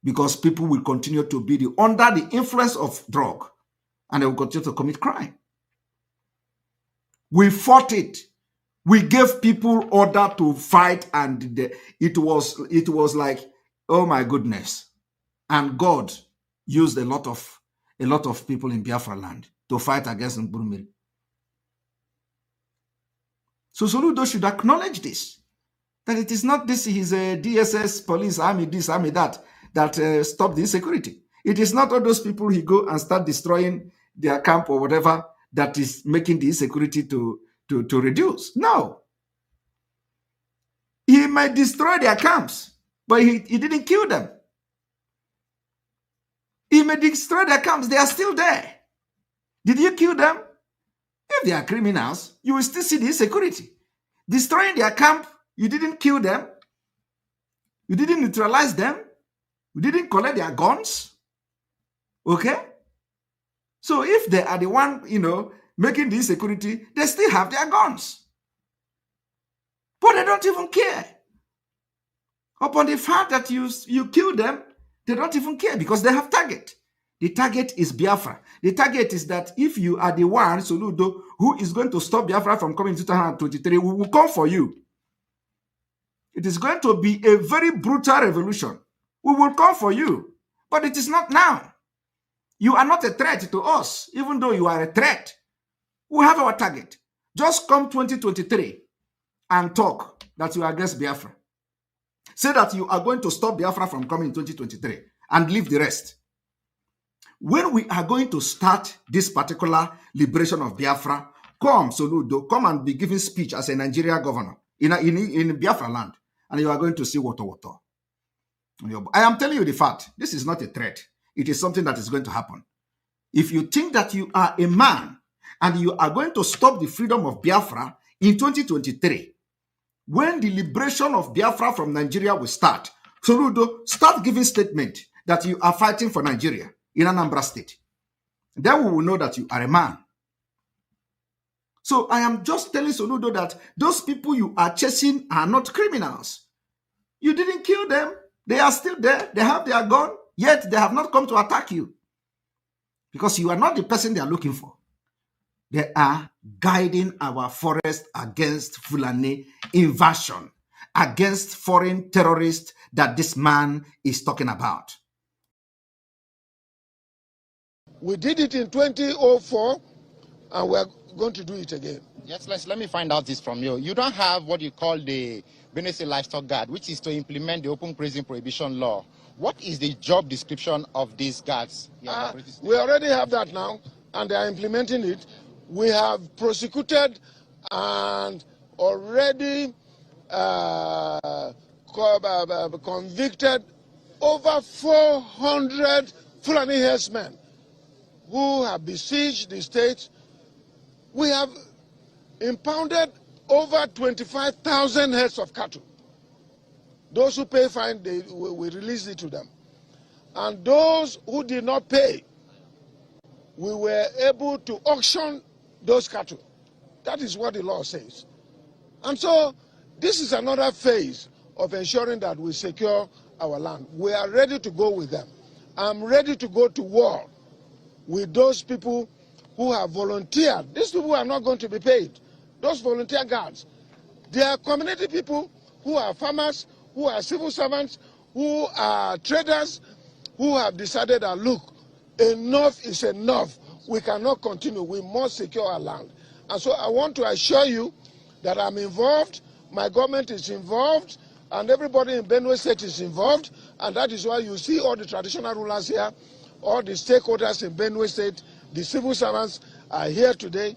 because people will continue to be under the influence of drug, and they will continue to commit crime. We fought it. We gave people order to fight, and it was like, oh my goodness. And God used a lot of people in Biafra land to fight against Nkurumiri. So Soludo should acknowledge this, that it is not this his DSS, police, army, this, army, that stop the insecurity. It is not all those people he go and start destroying their camp or whatever that is making the insecurity to reduce. No. He might destroy their camps, but he didn't kill them. He may destroy their camps, they are still there. Did you kill them? If they are criminals, you will still see the insecurity. Destroying their camp, you didn't kill them. You didn't neutralize them. You didn't collect their guns. Okay? So if they are the one, making the insecurity, they still have their guns. But they don't even care. Upon the fact that you kill them, they don't even care, because they have target. The target is Biafra. The target is that if you are the one, Soludo, who is going to stop Biafra from coming in 2023, we will come for you. It is going to be a very brutal revolution. We will come for you. But it is not now. You are not a threat to us, even though you are a threat. We have our target. Just come 2023 and talk that you are against Biafra. Say that you are going to stop Biafra from coming in 2023 and leave the rest. When we are going to start this particular liberation of Biafra, come, Soludo, come and be giving speech as a Nigeria governor in Biafra land, and you are going to see what. I am telling you the fact. This is not a threat. It is something that is going to happen. If you think that you are a man and you are going to stop the freedom of Biafra in 2023, when the liberation of Biafra from Nigeria will start, Soludo, start giving statement that you are fighting for Nigeria in Anambra State. Then we will know that you are a man. So I am just telling Soludo that those people you are chasing are not criminals. You didn't kill them. They are still there. They have their gun, yet they have not come to attack you, because you are not the person they are looking for. They are guiding our forest against Fulani invasion, against foreign terrorists that this man is talking about. We did it in 2004, and we're going to do it again. Yes, let me find out this from you. You don't have what you call the Benesi Livestock Guard, which is to implement the open grazing prohibition law. What is the job description of these guards? We already have that now, and they are implementing it. We have prosecuted and already convicted over 400 Fulani herdsmen who have besieged the state. We have impounded over 25,000 heads of cattle. Those who pay fine, we release it to them. And those who did not pay, we were able to auction those cattle. That is what the law says. And so this is another phase of ensuring that we secure our land. We are ready to go with them. I'm ready to go to war with those people who have volunteered. These people are not going to be paid. Those volunteer guards, they are community people who are farmers, who are civil servants, who are traders, who have decided that, look, enough is enough. We cannot continue. We must secure our land. And so I want to assure you that I'm involved. My government is involved. And everybody in Benue State is involved, and that is why you see all the traditional rulers here, all the stakeholders in Benue State, the civil servants are here today,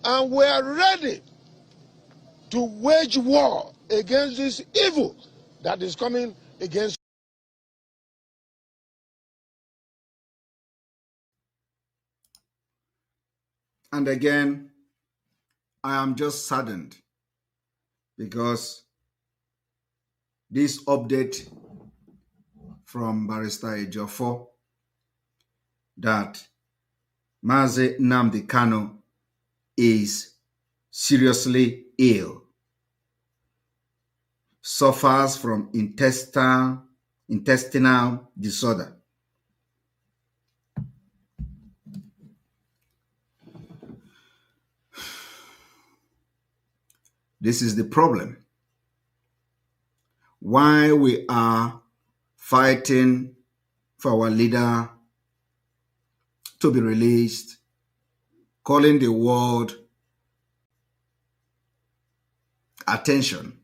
and we are ready to wage war against this evil that is coming against. And again, I am just saddened because this update from Barrister Ejiofor that Mazi Nnamdi Kanu is seriously ill, suffers from intestinal disorder. This is the problem. Why we are fighting for our leader to be released, calling the world attention.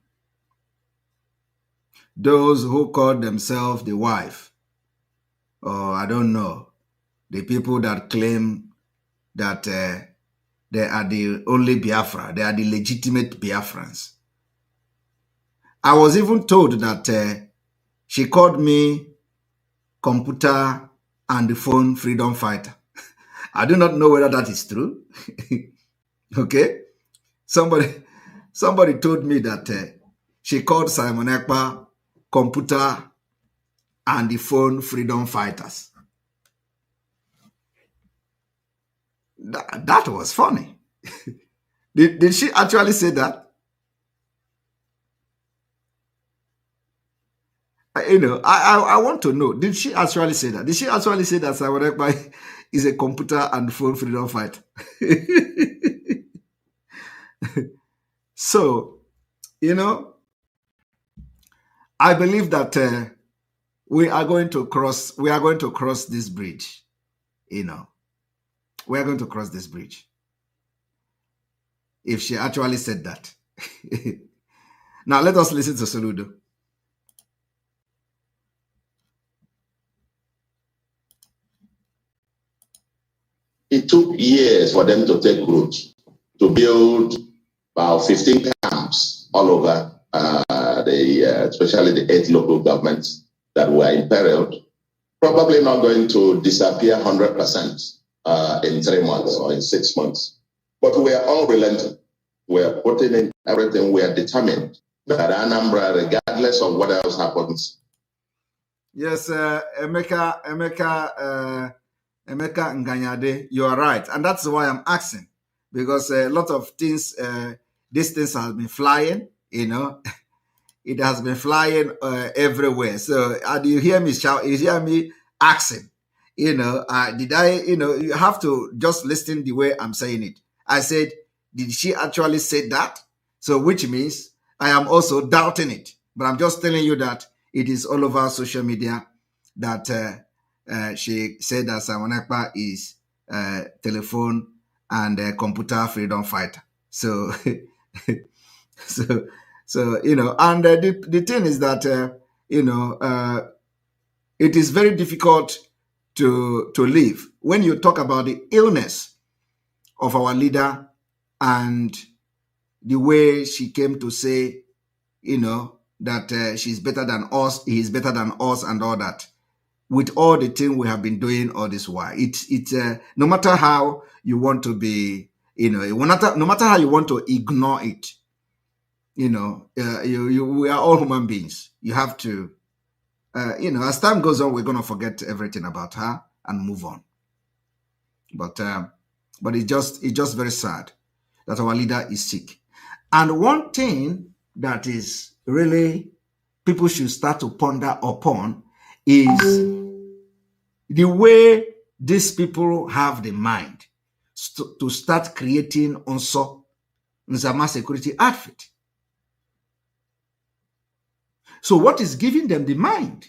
Those who call themselves the wife, or I don't know, the people that claim that they are the only Biafra, they are the legitimate Biafrans. I was even told that she called me computer and the phone freedom fighter. I do not know whether that is true. Okay? Somebody told me that she called Simon Ekpa computer and the phone freedom fighters. That was funny. Did she actually say that? I want to know. Did she actually say that? Did she actually say that Simon Ekpa is a computer and phone freedom fighter? So, I believe that we are going to cross this bridge. We are going to cross this bridge. If she actually said that. Now let us listen to Soludo. It took years for them to take root, to build about 15 camps all over especially the 8 local governments that were imperiled. Probably not going to disappear 100% in 3 months or in 6 months. But we are unrelenting. We are putting in everything. We are determined that Anambra, regardless of what else happens. Yes, Emeka Nganyade, you are right. And that's why I'm asking. Because a lot of things, these things have been flying, It has been flying everywhere. So do you hear me shout? You hear me asking? You have to just listen the way I'm saying it. I said, did she actually say that? So which means I am also doubting it. But I'm just telling you that it is all over social media that she said that Simon Ekpa is telephone and computer freedom fighter. So, and the thing is that, it is very difficult to live when you talk about the illness of our leader and the way she came to say, that she's better than us, he's better than us and all that. With all the things we have been doing all this while, it's no matter how you want to be, no matter how you want to ignore it, we are all human beings. You have to, as time goes on, we're going to forget everything about her and move on. But it's just very sad that our leader is sick. And one thing that is really people should start to ponder upon is the way these people have the mind to start creating also Nzama security outfit. So what is giving them the mind?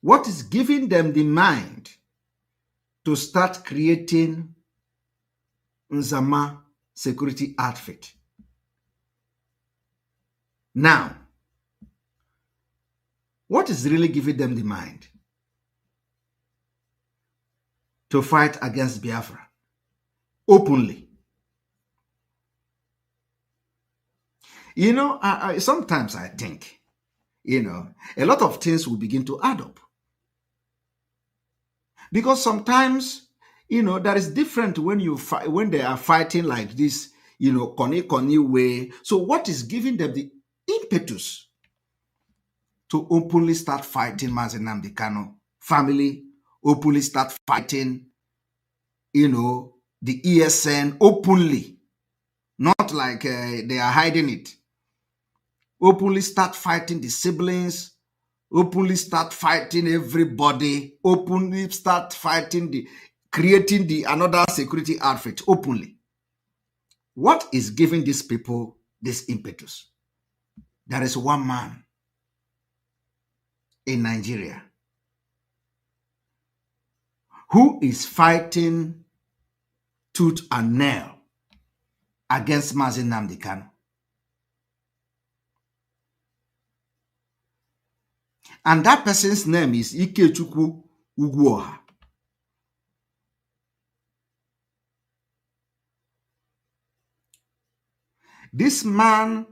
What is giving them the mind to start creating Nzama security outfit? Now, what is really giving them the mind to fight against Biafra openly? You know, sometimes I think, you know, a lot of things will begin to add up. Because sometimes, you know, that is different when when they are fighting like this, you know, Koni way. So what is giving them the impetus to openly start fighting Mazi Nnamdi Kanu family, openly start fighting, you know, the ESN openly, not like they are hiding it. Openly start fighting the siblings, openly start fighting everybody, openly start fighting creating another security outfit openly. What is giving these people this impetus? There is one man in Nigeria who is fighting tooth and nail against Mazi Nnamdi Kanu. And that person's name is Ikechukwu Ugwuoha. This man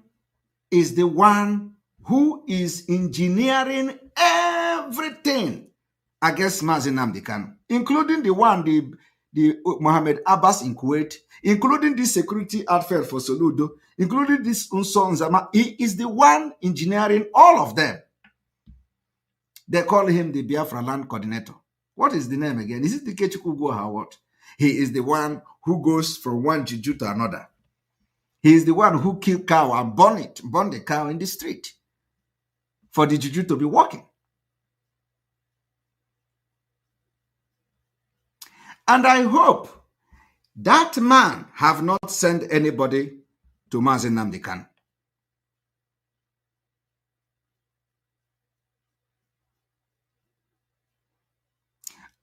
is the one who is engineering everything against Mazi Nnamdi Kanu, including the one, the Mohammed Abbas in Kuwait, including this security outfit for Soludo, including this Unson Zama. He is the one engineering all of them. They call him the Biafra Land Coordinator. What is the name again? Is it the Ikechukwu Ugwuoha? What? He is the one who goes from one juju to another. He is the one who killed cow and burn the cow in the street for the juju to be working. And I hope that man have not sent anybody to Mazi Nnamdi Kanu.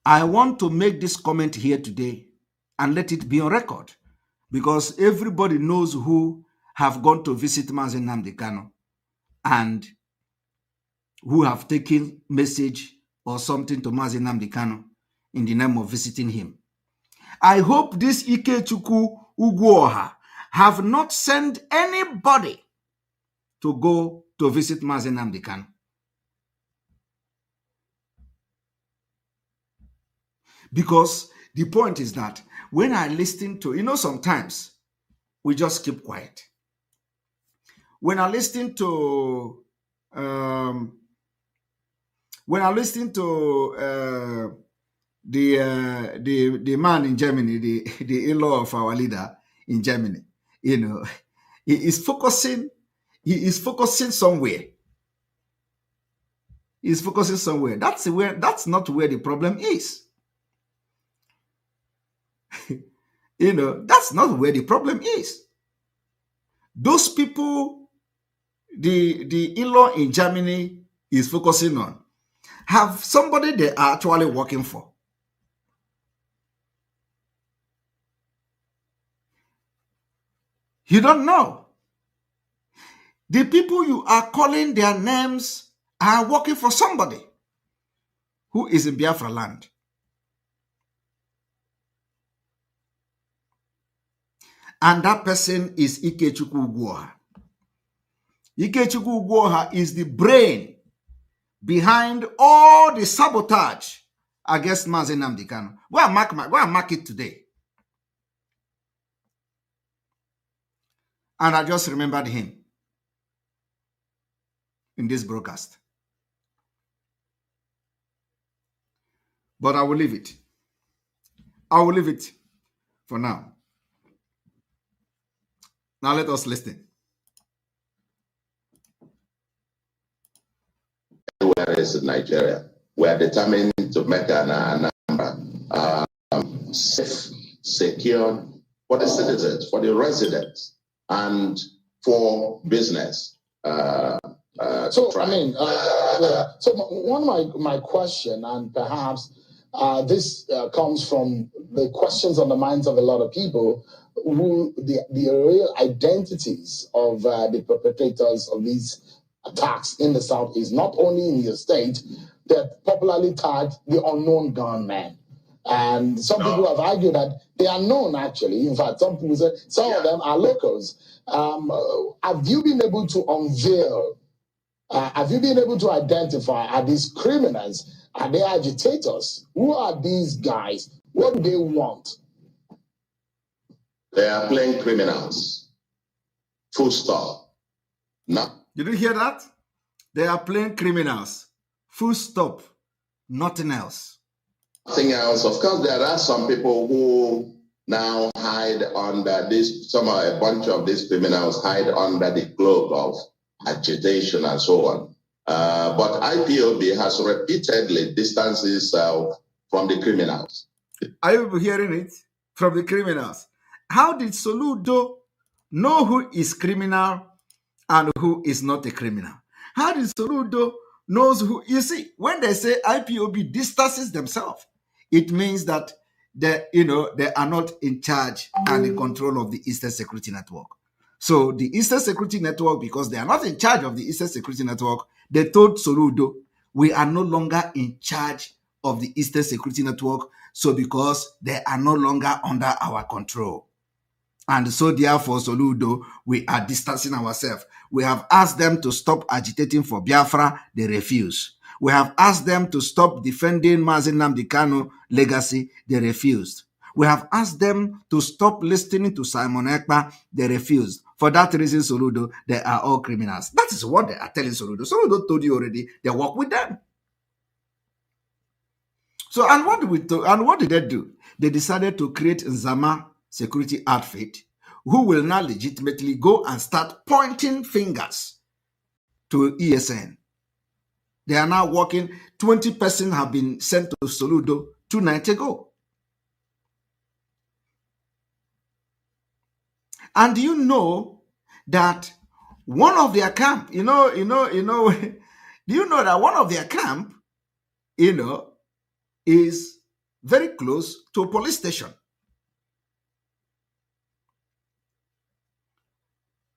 I want to make this comment here today and let it be on record, because everybody knows who have gone to visit Mazi Nnamdi Kanu and who have taken message or something to Mazi Nnamdi Kanu in the name of visiting him. I hope this Ikechukwu Ugwuoha have not sent anybody to go to visit Mazi Nnamdi Kanu. Because the point is that when I listen to, you know, sometimes we just keep quiet. When I listen to the man in Germany, the in-law of our leader in Germany, you know, he is focusing somewhere. He's focusing somewhere. That's not where the problem is. You know, that's not where the problem is. Those people, the in-law in Germany is focusing on, have somebody they are actually working for. You don't know. The people you are calling their names are working for somebody who is in Biafra land. And that person is Ikechukwu Ugwuoha. Ikechukwu Ugwuoha is the brain behind all the sabotage against Mazi Nnamdi Kanu. Go and mark it today. And I just remembered him in this broadcast. But I will leave it. I will leave it for now. Now let us listen. Where is Nigeria? We are determined to make an Anambra safe, secure for the citizens, for the residents, and for business. So one of my question, and perhaps this comes from the questions on the minds of a lot of people. who the real identities of the perpetrators of these attacks in the South is not only in your state, they're popularly tagged the unknown gunman. And some people have argued that they are known actually. In fact, some people say some of them are locals. Have you been able to unveil? Have you been able to identify, are these criminals? Are they agitators? Who are these guys? What do they want? They are playing criminals. Full stop. No. Did you hear that? They are playing criminals. Full stop. Nothing else. Nothing else. Of course, there are some people who now hide under this, a bunch of these criminals hide under the cloak of agitation and so on. But IPOB has repeatedly distanced itself from the criminals. Are you hearing it? From the criminals. How did Soludo know who is criminal and who is not a criminal? How did Soludo knows who? You see, when they say IPOB distances themselves, it means that they are not in charge and in control of the Eastern Security Network. So the Eastern Security Network, because they are not in charge of the Eastern Security Network, they told Soludo, we are no longer in charge of the Eastern Security Network, so because they are no longer under our control. And so therefore, Soludo, we are distancing ourselves. We have asked them to stop agitating for Biafra, they refuse. We have asked them to stop defending Mazi Nnamdi Kanu legacy, they refused. We have asked them to stop listening to Simon Ekpa, they refused. For that reason, Soludo, they are all criminals. That is what they are telling Soludo. Soludo told you already, they work with them. So, and what did they do? They decided to create Nzama security outfit who will now legitimately go and start pointing fingers to ESN. They are now working. 20 persons have been sent to Soludo 2 nights ago. And do you know that one of their camp, do you know that one of their camp, is very close to a police station.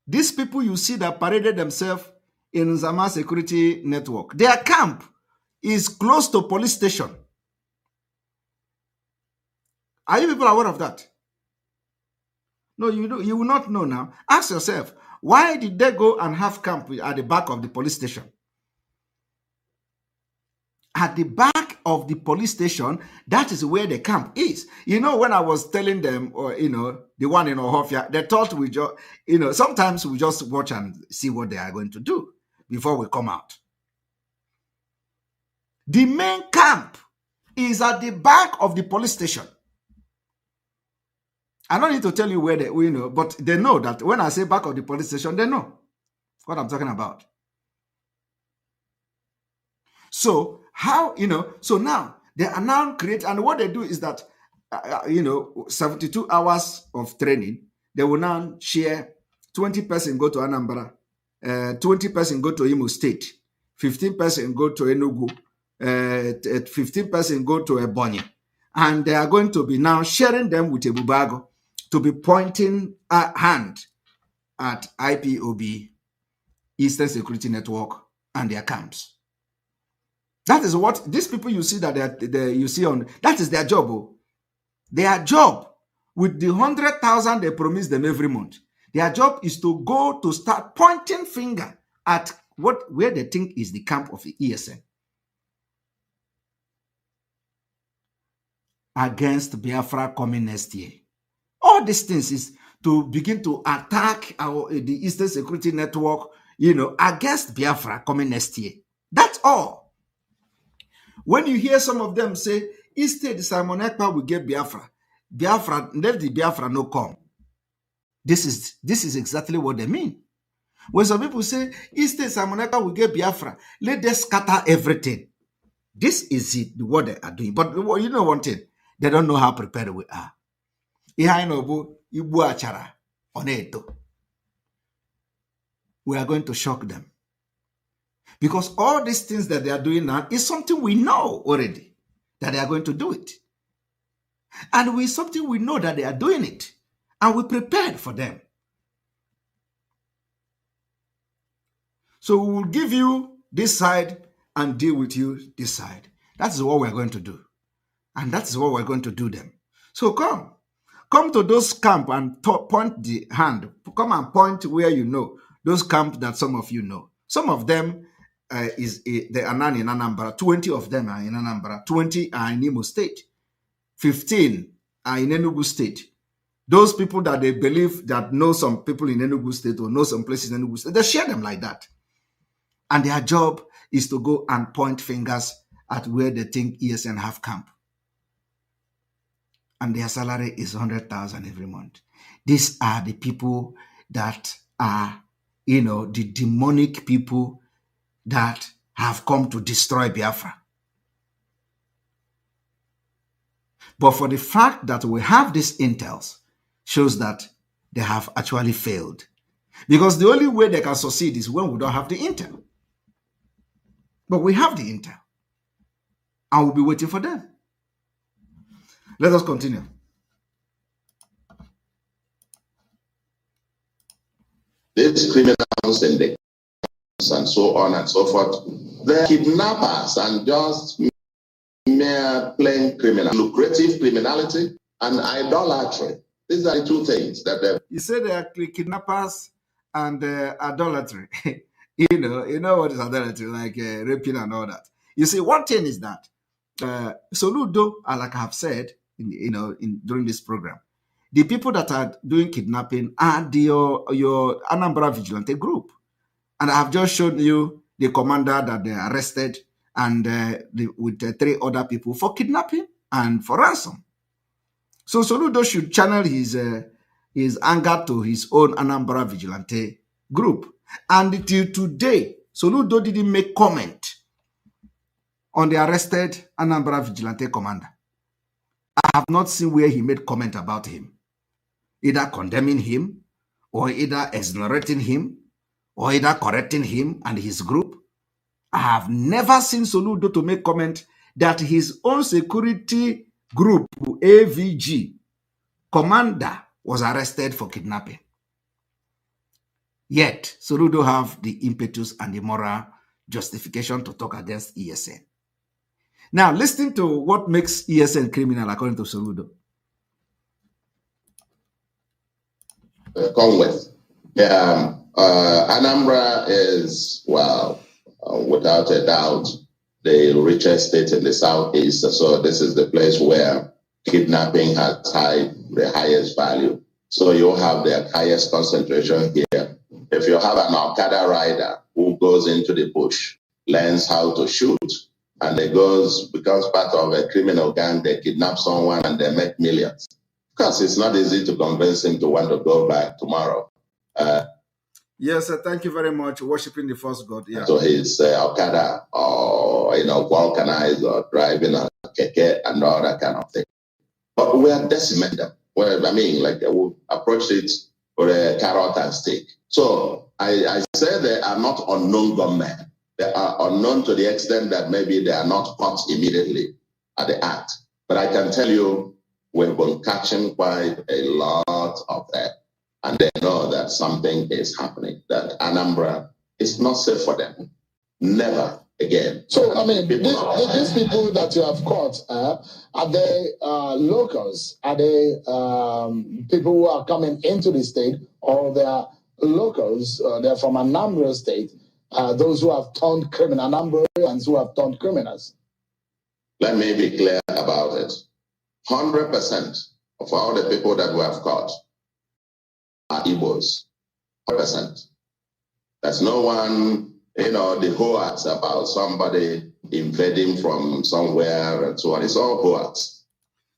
These people you see that paraded themselves in Zama Security Network, their camp is close to police station. Are you people aware of that? No, you will not know now. Ask yourself, why did they go and have camp at the back of the police station? At the back of the police station, that is where the camp is. When I was telling them, or the one in Ohofia, they thought we just, sometimes we just watch and see what they are going to do before we come out. The main camp is at the back of the police station. I don't need to tell you where but they know that when I say back of the police station, they know what I'm talking about. So how, so now they are now creating, and what they do is that, 72 hours of training, they will now share 20 person go to Anambra, 20 person go to Imo State, 15 person go to Enugu, 15 person go to Ebonyi, and they are going to be now sharing them with Ebubago to be pointing a hand at IPOB, Eastern Security Network, and their camps. That is what these people you see that you see on, that is their job. Oh. Their job with the 100,000 they promise them every month. Their job is to go to start pointing finger at where they think is the camp of the ESN against Biafra coming next year. All these things is to begin to attack the Eastern Security Network, against Biafra coming next year. That's all. When you hear some of them say, instead Simon Ekpa will get Biafra, let the Biafra no come. This is exactly what they mean. When some people say, instead Simon Ekpa will get Biafra, let them scatter everything. This is what they are doing. But you know one thing, they don't know how prepared we are. We are going to shock them. Because all these things that they are doing now is something we know already, that they are going to do it. And something we know that they are doing it. And we prepared for them. So we will give you this side and deal with you this side. That is what we're going to do. And that is what we're going to do them. So come to those camp and point the hand. Come and point where you know. Those camps that some of you know. Some of them they are not in Anambra. 20 of them are in Anambra. 20 are in Imo State. 15 are in Enugu State. Those people that they believe that know some people in Enugu State or know some places in Enugu State, they share them like that. And their job is to go and point fingers at where they think ESN have camp. And their salary is 100,000 every month. These are the people that are, the demonic people that have come to destroy Biafra. But for the fact that we have these intels shows that they have actually failed. Because the only way they can succeed is when we don't have the intel. But we have the intel. And we'll be waiting for them. Let us continue. These criminals and so on and so forth, they're kidnappers and just mere plain criminal, lucrative criminality and idolatry. These are the two things that they... You say they are kidnappers and idolatry. You know what is idolatry, like raping and all that. You see, one thing is that Soludo, like I have said, during this program, the people that are doing kidnapping are your Anambra vigilante group. And I have just shown you the commander that they arrested and with 3 other people for kidnapping and for ransom. So Soludo should channel his anger to his own Anambra vigilante group. And till today, Soludo didn't make comment on the arrested Anambra vigilante commander. I have not seen where he made comment about him, either condemning him, or either exonerating him, or either correcting him and his group. I have never seen Soludo to make comment that his own security group, AVG, commander, was arrested for kidnapping. Yet, Soludo have the impetus and the moral justification to talk against ESN. Now, listen to what makes ESN criminal according to Soludo. Come with. Anambra is, without a doubt, the richest state in the southeast. So this is the place where kidnapping has the highest value. So you have the highest concentration here. If you have an Al-Qaeda rider who goes into the bush, learns how to shoot, and becomes part of a criminal gang, they kidnap someone and they make millions. Of course, it's not easy to convince him to want to go back tomorrow. Yes, thank you very much. Worshipping the false god. Yeah. So he's Al-Qaeda or, vulcanized or driving a keke and all that kind of thing. But we are decimating them. We approach it with a carrot and stick. So I say they are not unknown gunmen. They are unknown to the extent that maybe they are not caught immediately at the act. But I can tell you, we've been catching quite a lot of them. And they know that something is happening, that Anambra is not safe for them. Never again. So, these people that you have caught, are they locals? Are they people who are coming into the state, or they are locals? They're from Anambra State, those who have turned criminal, Anambrans who have turned criminals? Let me be clear about it. 100% of all the people that we have caught are Igbos. 100%. There's no one, the hoax about somebody invading from somewhere and so on. It's all hoax.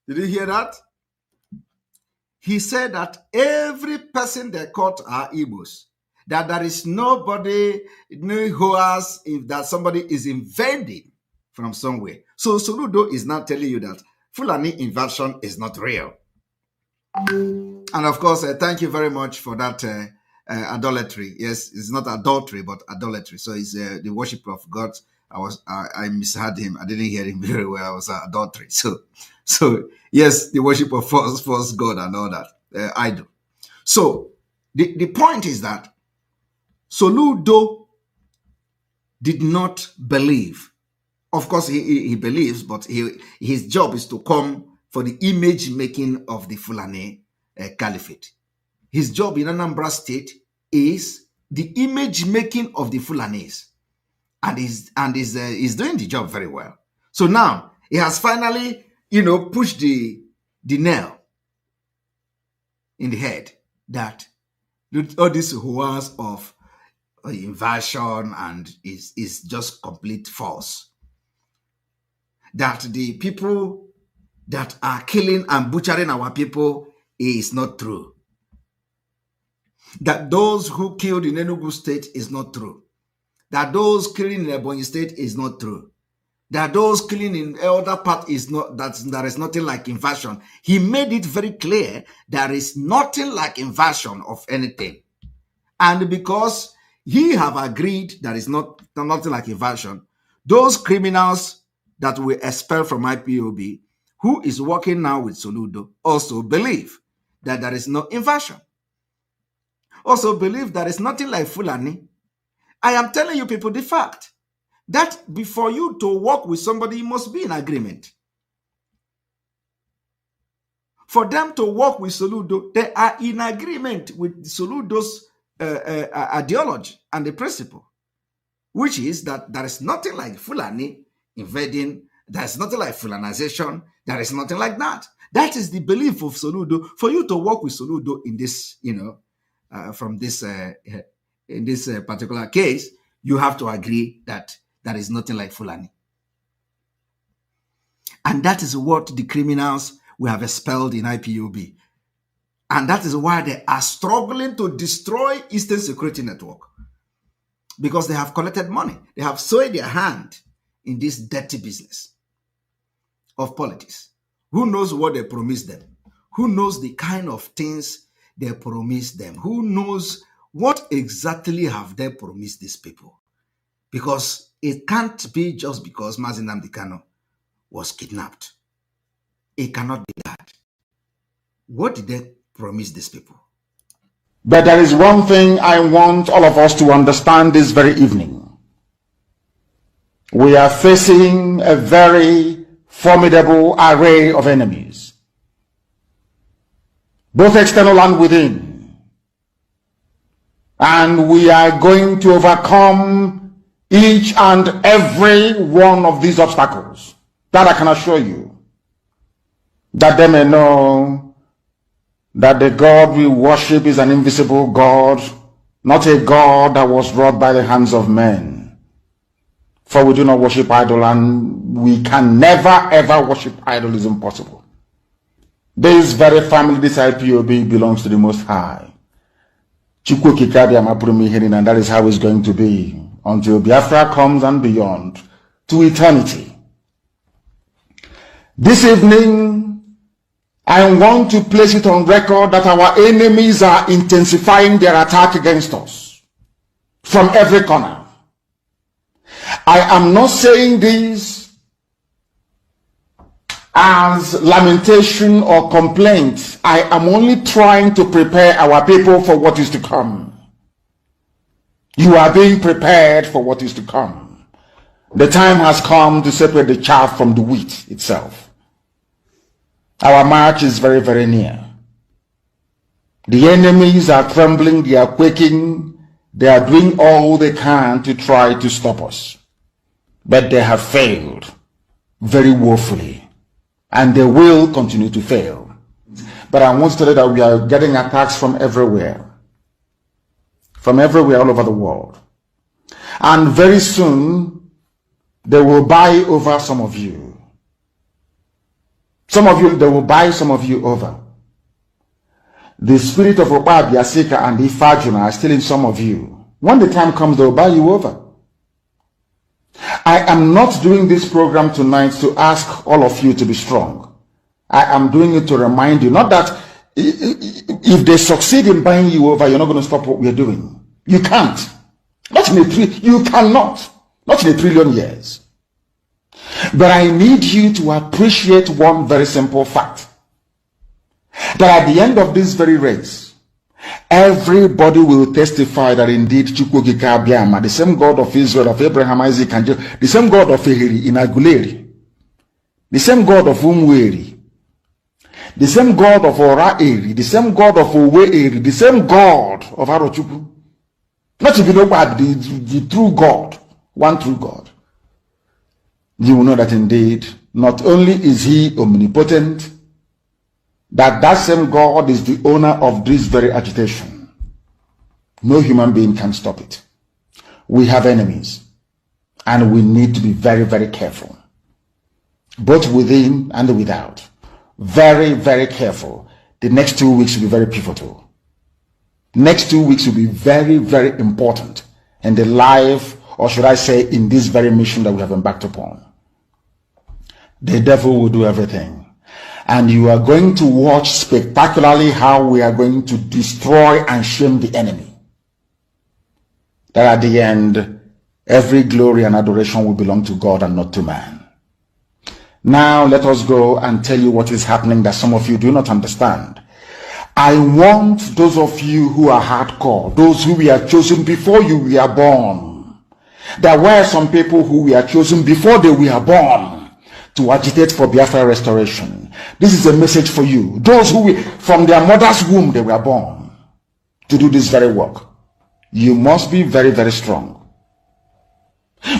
Did you hear that? He said that every person they caught are Igbos. That there is nobody, no hoax, if that somebody is invading from somewhere. So Soludo is not telling you that Fulani invasion is not real. And of course, thank you very much for that idolatry. Yes, it's not adultery, but idolatry. So it's the worship of God. I misheard him. I didn't hear him very well. I was adultery. So yes, the worship of false God and all that. Idol. So the point is that Soludo did not believe. Of course, he believes, but his job is to come for the image making of the Fulani Caliphate. His job in Anambra State is the image making of the Fulanis, and is doing the job very well. So now he has finally, pushed the nail in the head that all these wars of invasion and is just complete false. That the people that are killing and butchering our people is not true. That those who killed in Enugu State is not true. That those killing in Ebonyi State is not true. That those killing in other part is not, there is nothing like invasion. He made it very clear there is nothing like invasion of anything. And because he have agreed there is nothing like invasion, those criminals that were expelled from IPOB, who is working now with Soludo, also believe that there is no invasion. Also believe there is nothing like Fulani. I am telling you people the fact that before you to work with somebody, you must be in agreement. For them to work with Soludo, they are in agreement with Soludo's ideology and the principle, which is that there is nothing like Fulani invading, there is nothing like Fulanization, there is nothing like that. That is the belief of Soludo. For you to work with Soludo in this, from this, in this particular case, you have to agree that there is nothing like Fulani. And that is what the criminals we have expelled in IPOB. And that is why they are struggling to destroy Eastern Security Network. Because they have collected money. They have soiled their hand in this dirty business of politics. Who knows what they promised them? Who knows the kind of things they promised them? Who knows what exactly have they promised these people? Because it can't be just because Mazi Nnamdi Kanu was kidnapped. It cannot be that. What did they promise these people? But there is one thing I want all of us to understand this very evening. We are facing a very formidable array of enemies, both external and within. And we are going to overcome each and every one of these obstacles. That I can assure you, that they may know that the God we worship is an invisible God, not a God that was wrought by the hands of men. For we do not worship idol, and we can never ever worship idol. Is impossible. This very family, this IPOB, belongs to the Most High. And that is how it's going to be until Biafra comes and beyond, to eternity. This evening, I want to place it on record that our enemies are intensifying their attack against us from every corner. I am not saying this as lamentation or complaint. I am only trying to prepare our people for what is to come. You are being prepared for what is to come. The time has come to separate the chaff from the wheat itself. Our march is very, very near. The enemies are trembling, they are quaking, they are doing all they can to try to stop us. But they have failed very woefully, and they will continue to fail. But I want to tell you that we are getting attacks from everywhere all over the world. And very soon, they will buy over some of you. Some of you, they will buy some of you over. The spirit of Oba Biasika and Ifajuna are still in some of you. When the time comes, they will buy you over. I am not doing this program tonight to ask all of you to be strong. I am doing it to remind you, not that if they succeed in buying you over, you're not going to stop what we're doing. You can't. You cannot. Not in a trillion years. But I need you to appreciate one very simple fact. That at the end of this very race, Everybody will testify that indeed Chukwukika Abiyama, the same God of Israel, of Abraham, Isaac, and Jacob, the same God of Ehiri in Aguleri, the same God of Umweri, the same God of Oraeri, the same God of Oweeri, the same God of Arochukwu. Not if you know what, the true God, one true God. You will know that indeed, not only is he omnipotent, that same God is the owner of this very agitation. No human being can stop it. We have enemies, and we need to be very, very careful, both within and without. Very, very careful. The next 2 weeks will be very pivotal. Next 2 weeks will be very, very important in the life, or should I say, in this very mission that we have embarked upon. The devil will do everything. And you are going to watch spectacularly how we are going to destroy and shame the enemy. That at the end, every glory and adoration will belong to God and not to man. Now let us go and tell you what is happening that some of you do not understand. I want those of you who are hardcore, those who were chosen before you were born. There were some people who were chosen before they were born to agitate for Biafra restoration. This is a message for you. Those who from their mother's womb they were born to do this very work. You must be very, very strong.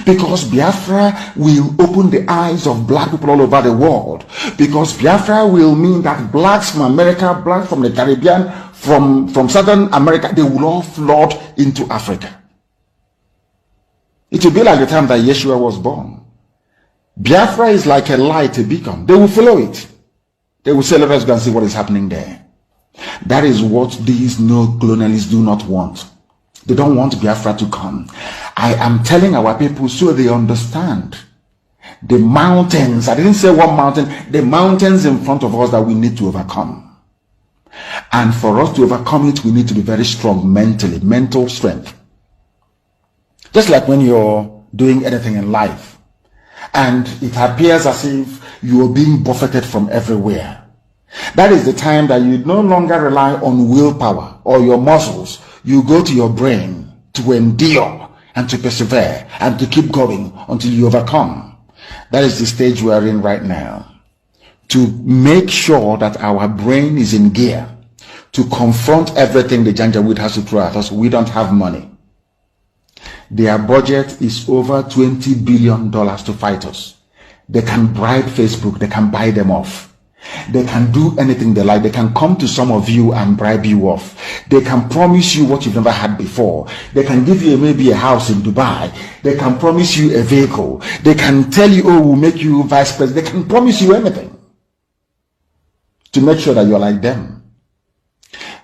Because Biafra will open the eyes of black people all over the world. Because Biafra will mean that blacks from America, blacks from the Caribbean, from Southern America, they will all flood into Africa. It will be like the time that Yeshua was born. Biafra is like a light, a beacon. They will follow it. They will say, let us go and see what is happening there. That is what these neo-colonialists do not want. They don't want Biafra to come. I am telling our people so they understand. The mountains, I didn't say one mountain, the mountains in front of us that we need to overcome. And for us to overcome it, we need to be very strong mentally, mental strength. Just like when you're doing anything in life, and it appears as if you are being buffeted from everywhere. That is the time that you no longer rely on willpower or your muscles. You go to your brain to endure and to persevere and to keep going until you overcome. That is the stage we are in right now. To make sure that our brain is in gear to confront everything the Janjaweed has to throw at us. We don't have money. Their budget is over $20 billion to fight us. They can bribe Facebook. They can buy them off. They can do anything they like. They can come to some of you and bribe you off. They can promise you what you've never had before. They can give you maybe a house in Dubai. They can promise you a vehicle. They can tell you, oh, we'll make you vice president. They can promise you anything to make sure that you're like them.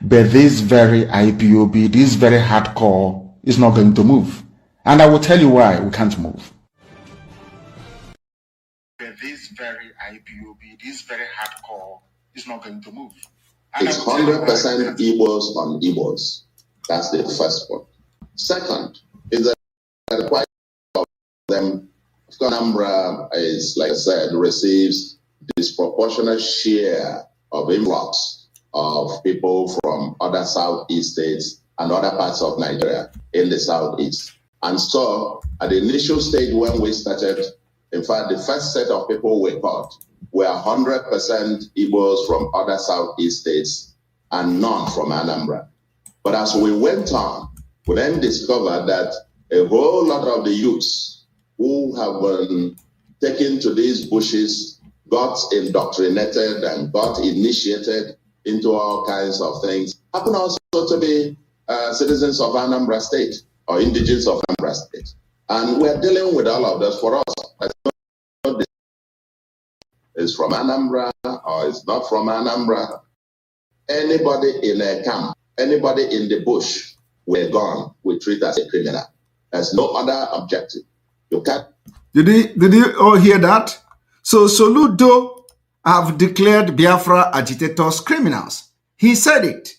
But this very IPOB, this very hardcore is not going to move. And I will tell you why we can't move. This very IPOB, this very hardcore is not going to move. And it's 100% Igbos on Igbos. That's the first point. Second is that quite of them, Anambra is, like I said, receives disproportionate share of influx of people from other Southeast states and other parts of Nigeria in the Southeast. And so, at the initial stage when we started, in fact, the first set of people we caught were 100% Igbos from other Southeast states and none from Anambra. But as we went on, we then discovered that a whole lot of the youths who have been taken to these bushes got indoctrinated and got initiated into all kinds of things, happen also to be citizens of Anambra State or indigenous of Anambra State. And we're dealing with all of this. For us, it's from Anambra or it's not from Anambra. Anybody in a camp, anybody in the bush, we're gone. We treat as a criminal. There's no other objective. You can't. Did you all hear that? So Soludo have declared Biafra agitators criminals. He said it.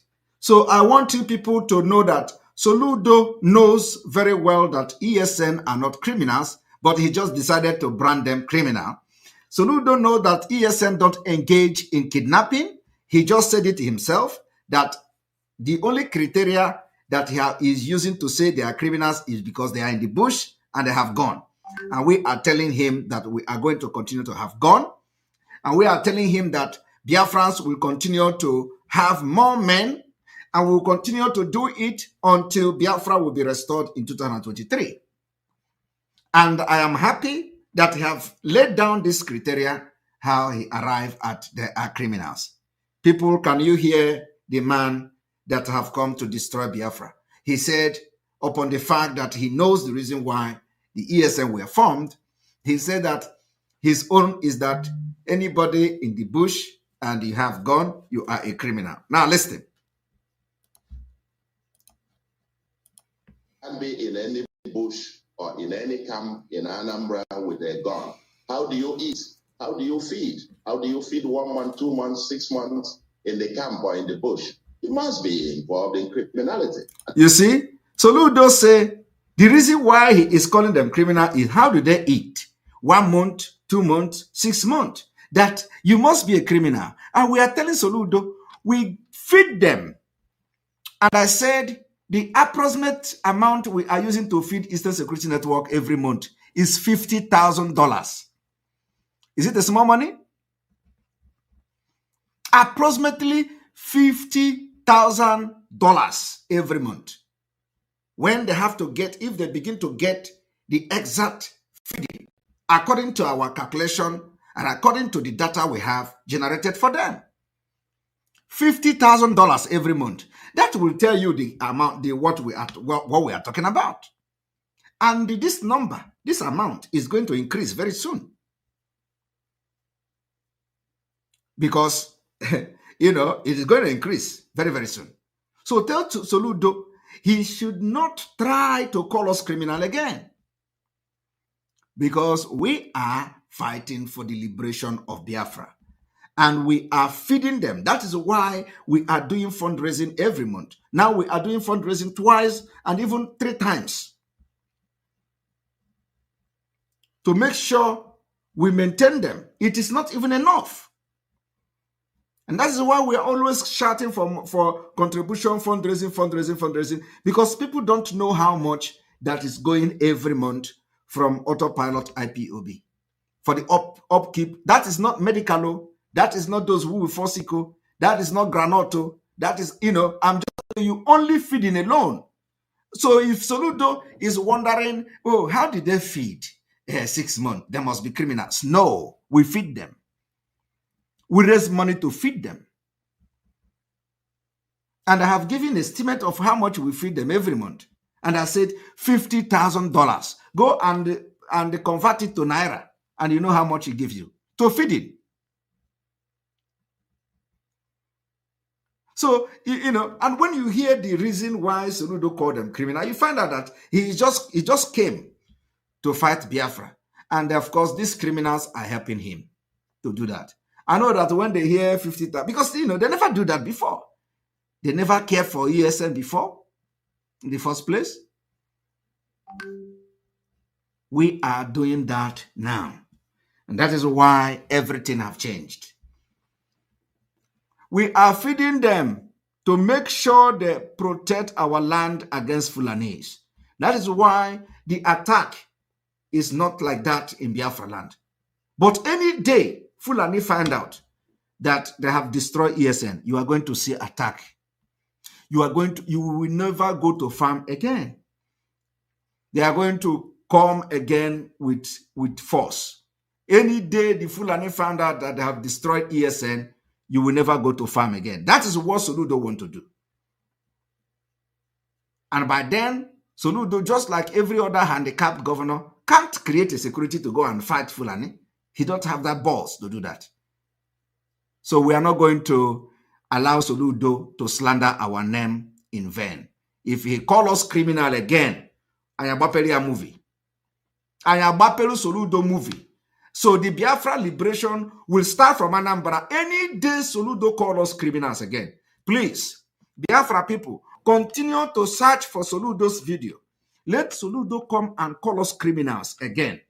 So I want you people to know that Soludo knows very well that ESN are not criminals, but he just decided to brand them criminal. Soludo knows that ESN don't engage in kidnapping. He just said it himself that The only criteria that he is using to say they are criminals is because they are in the bush and they have gone. And we are telling him that we are going to continue to have gone. And we are telling him that Biafrans will continue to have more men and will continue to do it until Biafra will be restored in 2023. And I am happy that he have laid down this criteria, how he arrived at the criminals. People, can you hear the man that have come to destroy Biafra? He said, upon the fact that he knows the reason why the ESN were formed, he said that his own is that anybody in the bush and you have gone, you are a criminal. Now listen. Can be in any bush or in any camp in Anambra with a gun. How do you eat? How do you feed? How do you feed 1 month, 2 months, 6 months in the camp or in the bush? You must be involved in criminality. You see, Soludo say the reason why he is calling them criminal is how do they eat? 1 month, 2 months, 6 months. That you must be a criminal. And we are telling Soludo, we feed them. And I said, the approximate amount we are using to feed Eastern Security Network every month is $50,000. Is it a small money? Approximately $50,000 every month. When they have to get, if they begin to get the exact feeding, according to our calculation and according to the data we have generated for them. $50,000 every month. That will tell you the amount, what we are talking about. And this number, this amount is going to increase very soon. Because, you know, it is going to increase very, very soon. So tell Soludo, he should not try to call us criminal again. Because we are fighting for the liberation of Biafra. And we are feeding them. That is why we are doing fundraising every month. Now we are doing fundraising twice and even 3 times. To make sure we maintain them. It is not even enough. And that is why we are always shouting for contribution, fundraising, because people don't know how much that is going every month from Autopilot IPOB. For the upkeep, that is not medical, that is not those who will forcico, that is not granoto, that is, you know, I'm just telling you, only feeding alone. So if Soludo is wondering, oh, how did they feed 6 months? They must be criminals. No, we feed them. We raise money to feed them. And I have given an estimate of how much we feed them every month. And I said $50,000. Go and convert it to Naira. And you know how much it gives you to feed it. So, you know, and when you hear the reason why Soludo called them criminal, you find out that he just came to fight Biafra. And of course, these criminals are helping him to do that. I know that when they hear 50,000, because, you know, they never do that before. They never cared for ESN before, in the first place. We are doing that now. And that is why everything has changed. We are feeding them to make sure they protect our land against Fulanis. That is why the attack is not like that in Biafra land. But any day Fulani find out that they have destroyed ESN, you are going to see attack. You will never go to farm again. They are going to come again with force. Any day the Fulani found out that they have destroyed ESN, you will never go to farm again. That is what Soludo want to do. And by then, Soludo, just like every other handicapped governor, can't create a security to go and fight Fulani. He don't have that balls to do that. So we are not going to allow Soludo to slander our name in vain. If he call us criminal again, Ayabapeli a movie. Ayabapelu Soludo movie. So the Biafra liberation will start from Anambra. Any day Soludo call us criminals again. Please, Biafra people, continue to search for Soludo's video. Let Soludo come and call us criminals again.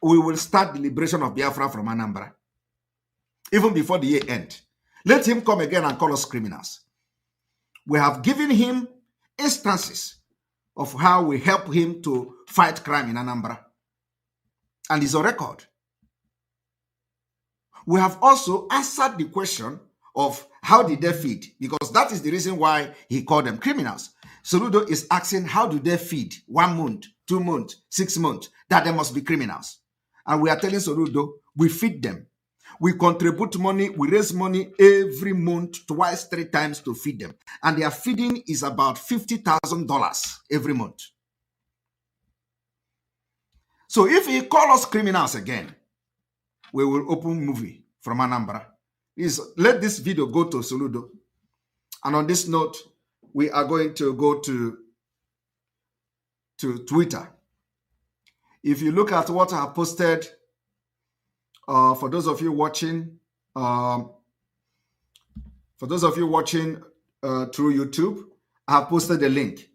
We will start the liberation of Biafra from Anambra. Even before the year end. Let him come again and call us criminals. We have given him instances of how we help him to fight crime in Anambra. And it's on record. We have also answered the question of how did they feed, because that is the reason why he called them criminals. Soludo is asking how do they feed 1 month, 2 months, 6 months, that they must be criminals. And we are telling Soludo, we feed them. We contribute money, we raise money every month, twice, 3 times to feed them. And their feeding is about $50,000 every month. So if he calls us criminals again, we will open movie from Anambra. Please let this video go to Soludo. And on this note, we are going to go to Twitter. If you look at what I have posted, for those of you watching through YouTube, I have posted a link.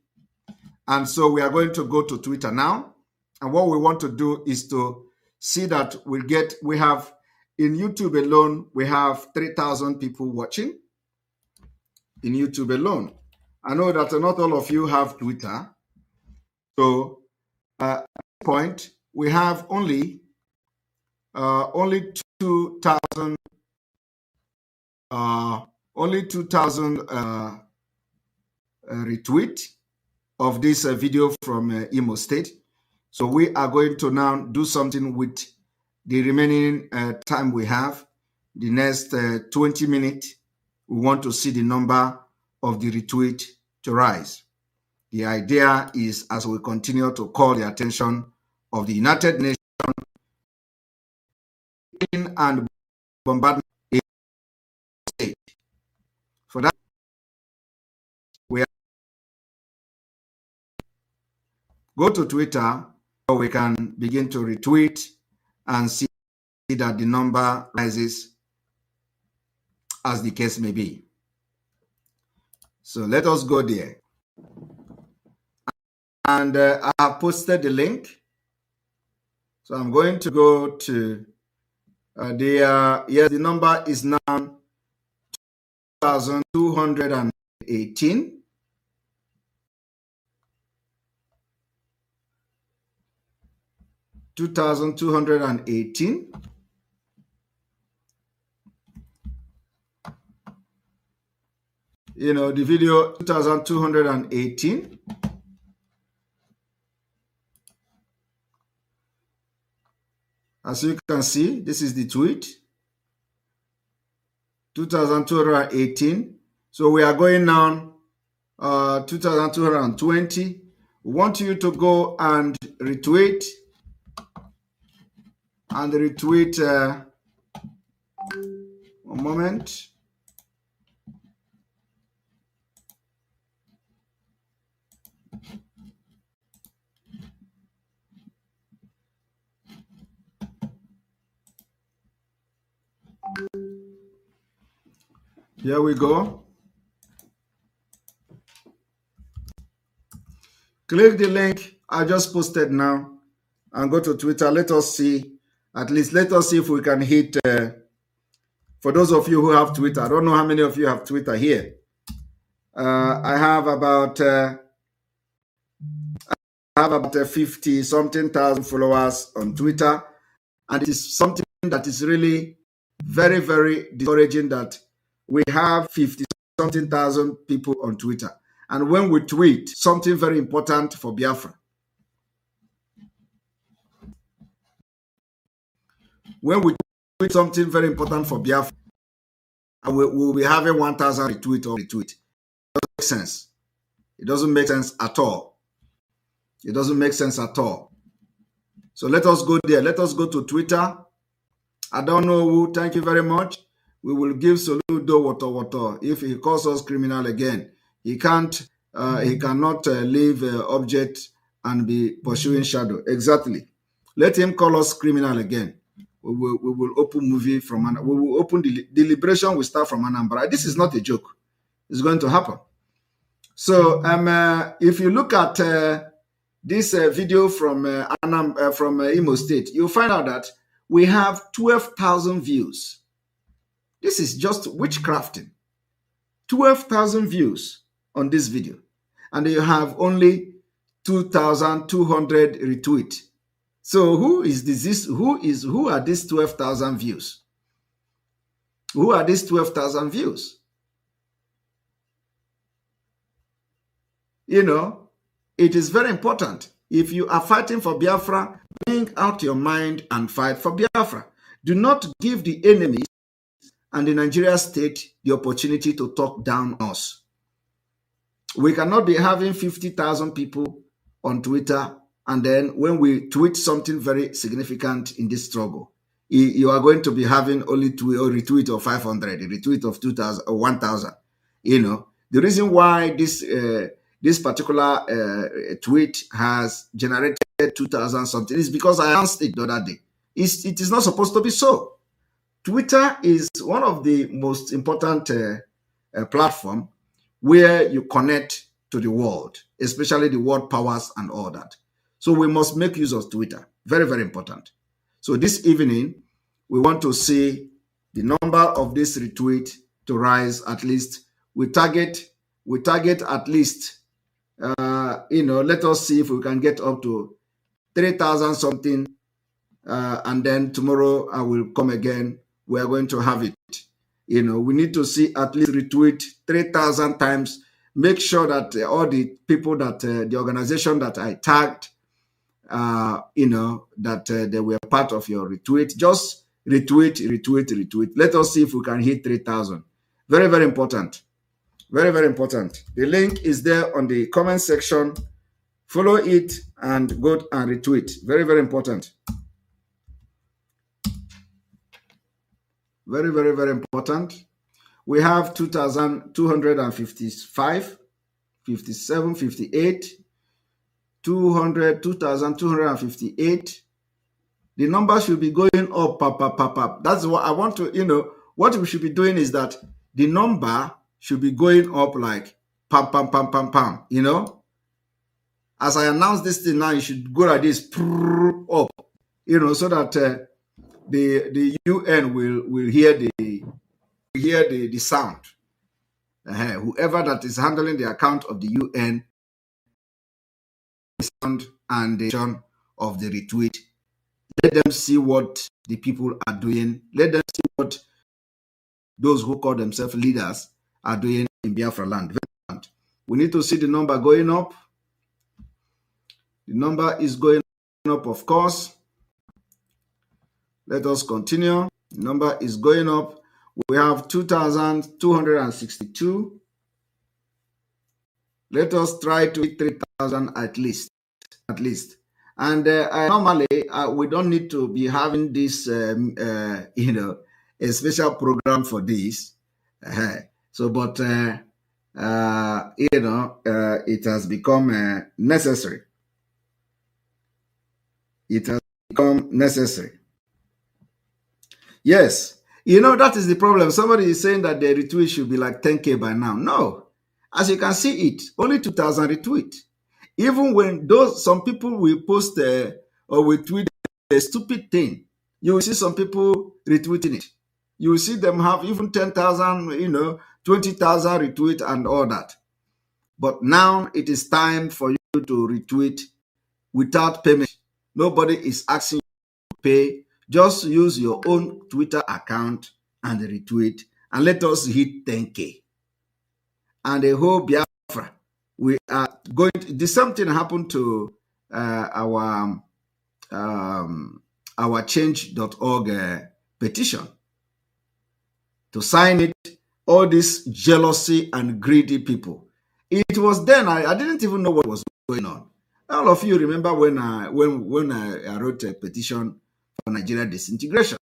And so we are going to go to Twitter now. And what we want to do is to see that we have in YouTube alone, we have 3,000 people watching in YouTube alone. I know that not all of you have Twitter. So at this point, we have only 2,000 retweet of this video from Imo State. So we are going to now do something with the remaining time we have. The next 20 minutes, we want to see the number of the retweet to rise. The idea is, as we continue to call the attention of the United Nations and bombardment state. For that, we go to Twitter, so we can begin to retweet and see that the number rises as the case may be. So let us go there. And I have posted the link. So I'm going to go to the number is now 2,218. 2,218. You know, the video 2,218. As you can see, this is the tweet. 2,218. So we are going down 2,220. We want you to go and retweet. And retweet, one moment. Here we go. Click the link I just posted now and go to Twitter. Let us see. At least let us see if we can hit, for those of you who have Twitter. I don't know how many of you have Twitter here. I have about 50-something thousand followers on Twitter. And it is something that is really very, very discouraging that we have 50-something thousand people on Twitter. And when we tweet something very important for Biafra, when we tweet something very important for Biafra, and we'll be having 1,000 retweet or retweet. It doesn't make sense. It doesn't make sense at all. It doesn't make sense at all. So let us go there. Let us go to Twitter. I don't know who. Thank you very much. We will give Soludo water. If he calls us criminal again, he can't. He cannot leave object and be pursuing shadow. Exactly. Let him call us criminal again. We will open movie from Anambra. We will open the deliberation. We start from Anambra. This is not a joke. It's going to happen. So if you look at this video from Imo State, you'll find out that we have 12,000 views. This is just witchcrafting. 12,000 views. on this video, and you have only 2,200 retweets. So who are these 12,000 views? Who are these 12,000 views? You know, it is very important. If you are fighting for Biafra, bring out your mind and fight for Biafra. Do not give the enemies and the Nigeria state the opportunity to talk down us. We cannot be having 50,000 people on Twitter, and then when we tweet something very significant in this struggle, you are going to be having only a retweet of 500, a retweet of 2,000 or 1,000. You know, the reason why this particular tweet has generated 2,000 something is because I announced it the other day. It is not supposed to be so. Twitter is one of the most important platform where you connect to the world, especially the world powers and all that. So we must make use of Twitter. Very, very important. So this evening, we want to see the number of this retweet to rise at least. We target at least, let us see if we can get up to 3,000 something. And then tomorrow I will come again. We are going to have it. We need to see at least retweet 3,000 times. Make sure that all the people that the organization that I tagged, that they were part of your retweet. Just retweet. Let us see if we can hit 3,000. Very, very important. Very, very important. The link is there on the comment section. Follow it and go and retweet. Very, very important. Very, very, very important. We have 2,255, 57, 58, 200, 2,258. The number should be going up. That's what I want to, what we should be doing is that the number should be going up like pam. As I announce this thing now, you should go like this, up, so that the UN will hear the sound. Whoever that is handling the account of the UN, the sound and the action of the retweet. Let them see what the people are doing. Let them see what those who call themselves leaders are doing in Biafra land. We need to see the number going up. The number is going up, of course. Let us continue. The number is going up. We have 2,262. Let us try to hit 3,000 at least. And normally, we don't need to be having this, a special program for this. But it has become necessary. It has become necessary. Yes, that is the problem. Somebody is saying that the retweet should be like 10K by now. No, as you can see it, only 2,000 retweet. Even when some people will post or will tweet a stupid thing, you will see some people retweeting it. You will see them have even 10,000, 20,000 retweet and all that. But now it is time for you to retweet without payment. Nobody is asking you to pay. Just use your own Twitter account and retweet, and let us hit 10K. And the whole Biafra, we are going to, the same thing happened to our change.org petition. To sign it, all this jealousy and greedy people. It was then I didn't even know what was going on. All of you remember when I wrote a petition for Nigeria disintegration,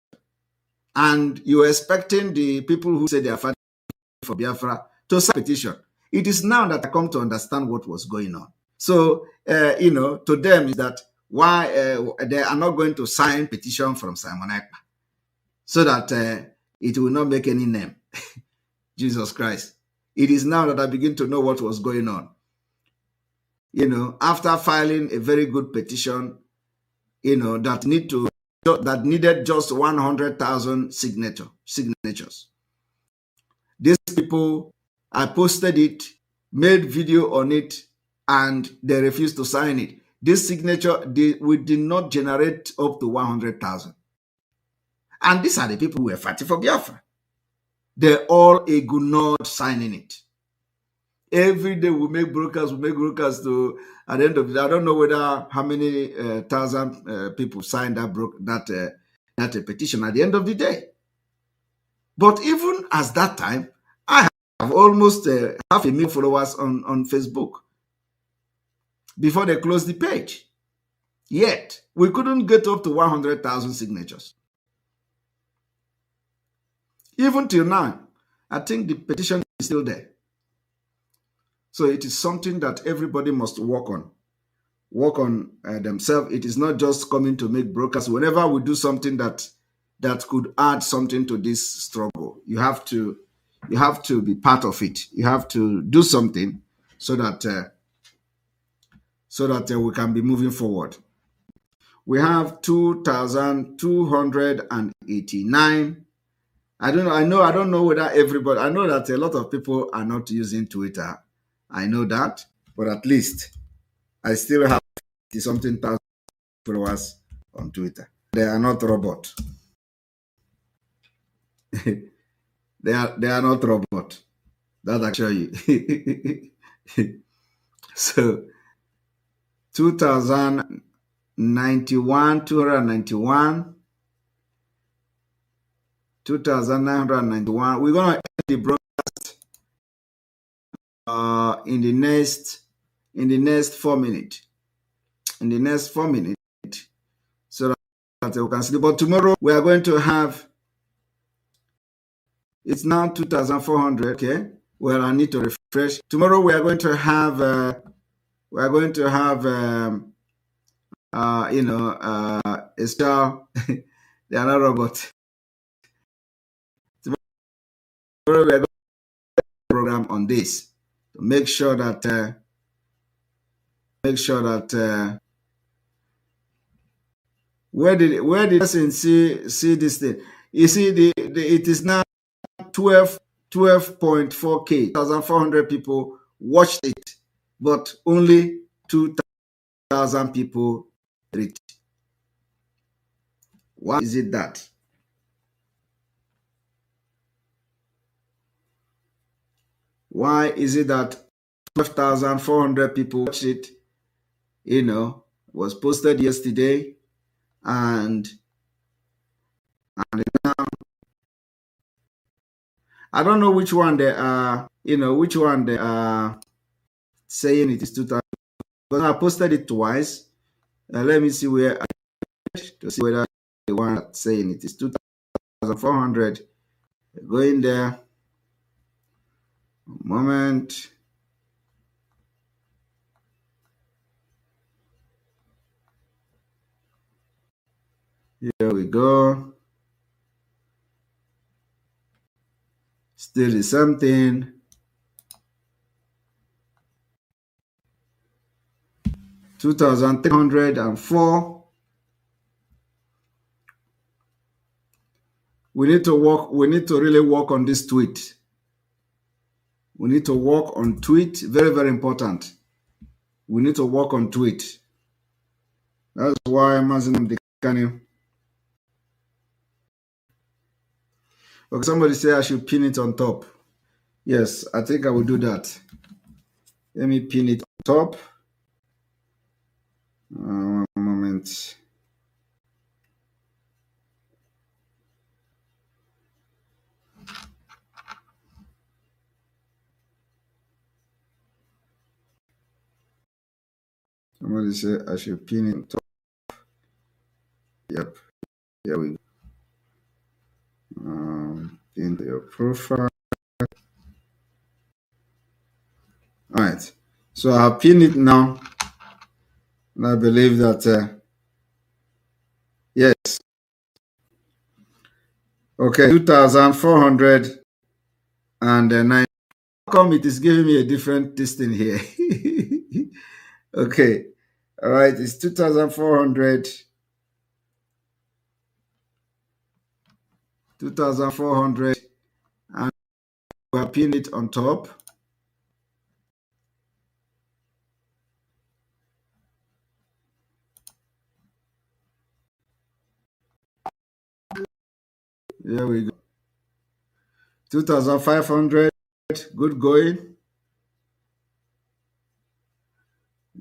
and you were expecting the people who say they are fighting for Biafra to sign a petition. It is now that I come to understand what was going on. So, to them is that why they are not going to sign petition from Simon Ekpa, so that it will not make any name. Jesus Christ. It is now that I begin to know what was going on. After filing a very good petition, that needed just 100,000 signatures. These people, I posted it made video on it, and they refused to sign it. This signature, we did not generate up to 100,000. And these are the people who were fighting for Biafra. They're all ignored signing it. Every day we make brokers to, at the end of the day, I don't know whether how many thousand people signed that petition at the end of the day. But even as that time, I have almost 500,000 followers on Facebook before they closed the page. Yet, we couldn't get up to 100,000 signatures. Even till now, I think the petition is still there. So it is something that everybody must work on themselves. It is not just coming to make brokers. Whenever we do something that could add something to this struggle, you have to be part of it. You have to do something so that we can be moving forward. We have 2,289. I don't know whether everybody. I know that a lot of people are not using Twitter. I know that, but at least I still have something thousand followers on Twitter. They are not robots. they are not robots. That I show you. So 2,091, 291, 2,991. We're gonna end the broadcast in the next 4 minutes. In the next 4 minutes, so that we can see. But tomorrow we are going to have. It's now 2,400. Okay. Well, I need to refresh. Tomorrow we are going to have. A star. They are not robots. Tomorrow we are going to have a program on this to make sure that where did the person see this thing? You see, it is now 12.4K. 1,400 people watched it, but only 2,000 people read. Why is it that? Why is it that 12,400 people watched it? Was posted yesterday, and now I don't know which one they are. Which one they are saying it is 2,000. Because I posted it twice. Let me see where to see whether the one saying it is 2,400. Go in there. Moment. Here we go. Still the same thing. 2,304. We need to really work on this tweet. We need to work on tweet. Very, very important. We need to work on tweet. That's why I'm asking the can. Okay, somebody say I should pin it on top. Yes, I think I will do that. Let me pin it on top. One moment. Somebody say I should pin it on top. Yep. Here we go. Pin to your profile. All right. So I'll pin it now. And I believe that, yes. Okay, 2,409. How come it is giving me a different listing here? Okay. All right. It's 2,400. 2,400. And we'll pin it on top. Here we go. 2,500. Good going.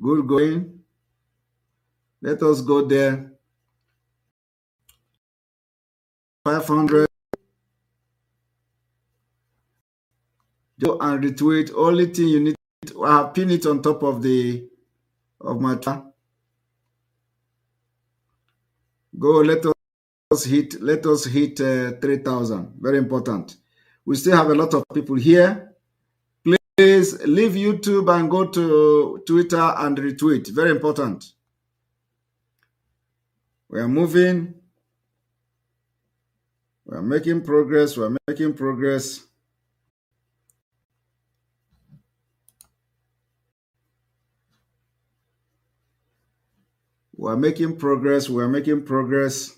Good going. Let us go there. 500. Go and retweet. Only thing you need to pin it on top of my chat. Go. Let us hit 3,000. Very important. We still have a lot of people here. Please leave YouTube and go to Twitter and retweet. Very important. We are moving. We are making progress. We are making progress. We are making progress. We are making progress.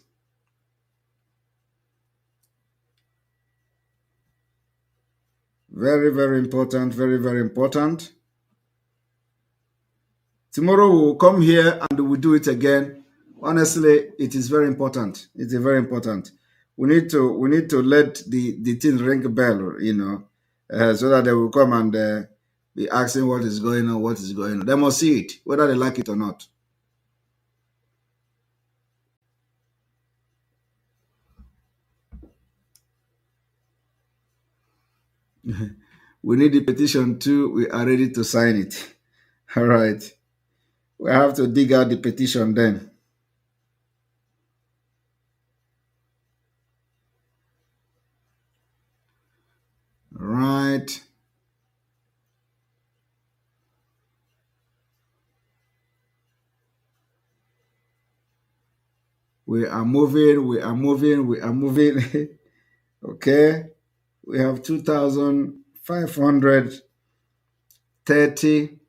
Very, very important. Very, very important. Tomorrow we will come here and we will do it again. Honestly, it is very important. It's very important. We need to let the thing ring a bell, so that they will come and be asking what is going on, what is going on. They must see it, whether they like it or not. We need the petition too. We are ready to sign it. All right. We have to dig out the petition then. All right. We are moving. We are moving. We are moving. Okay. We have 2,530.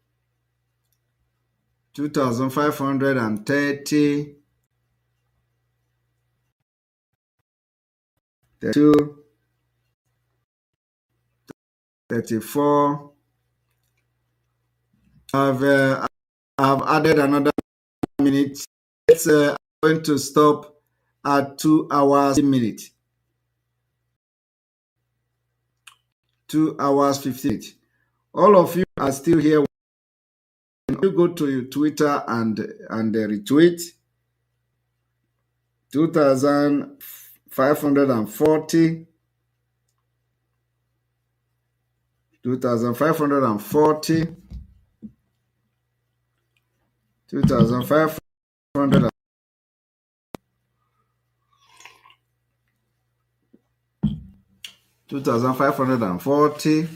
2,530. 32. 34. I've added another minute. It's going to stop at 2 hours 15 minutes. 2 hours 15 minutes. All of you are still here. You go to your Twitter and retweet. 2,540. 2,540. 2,500. 2,540.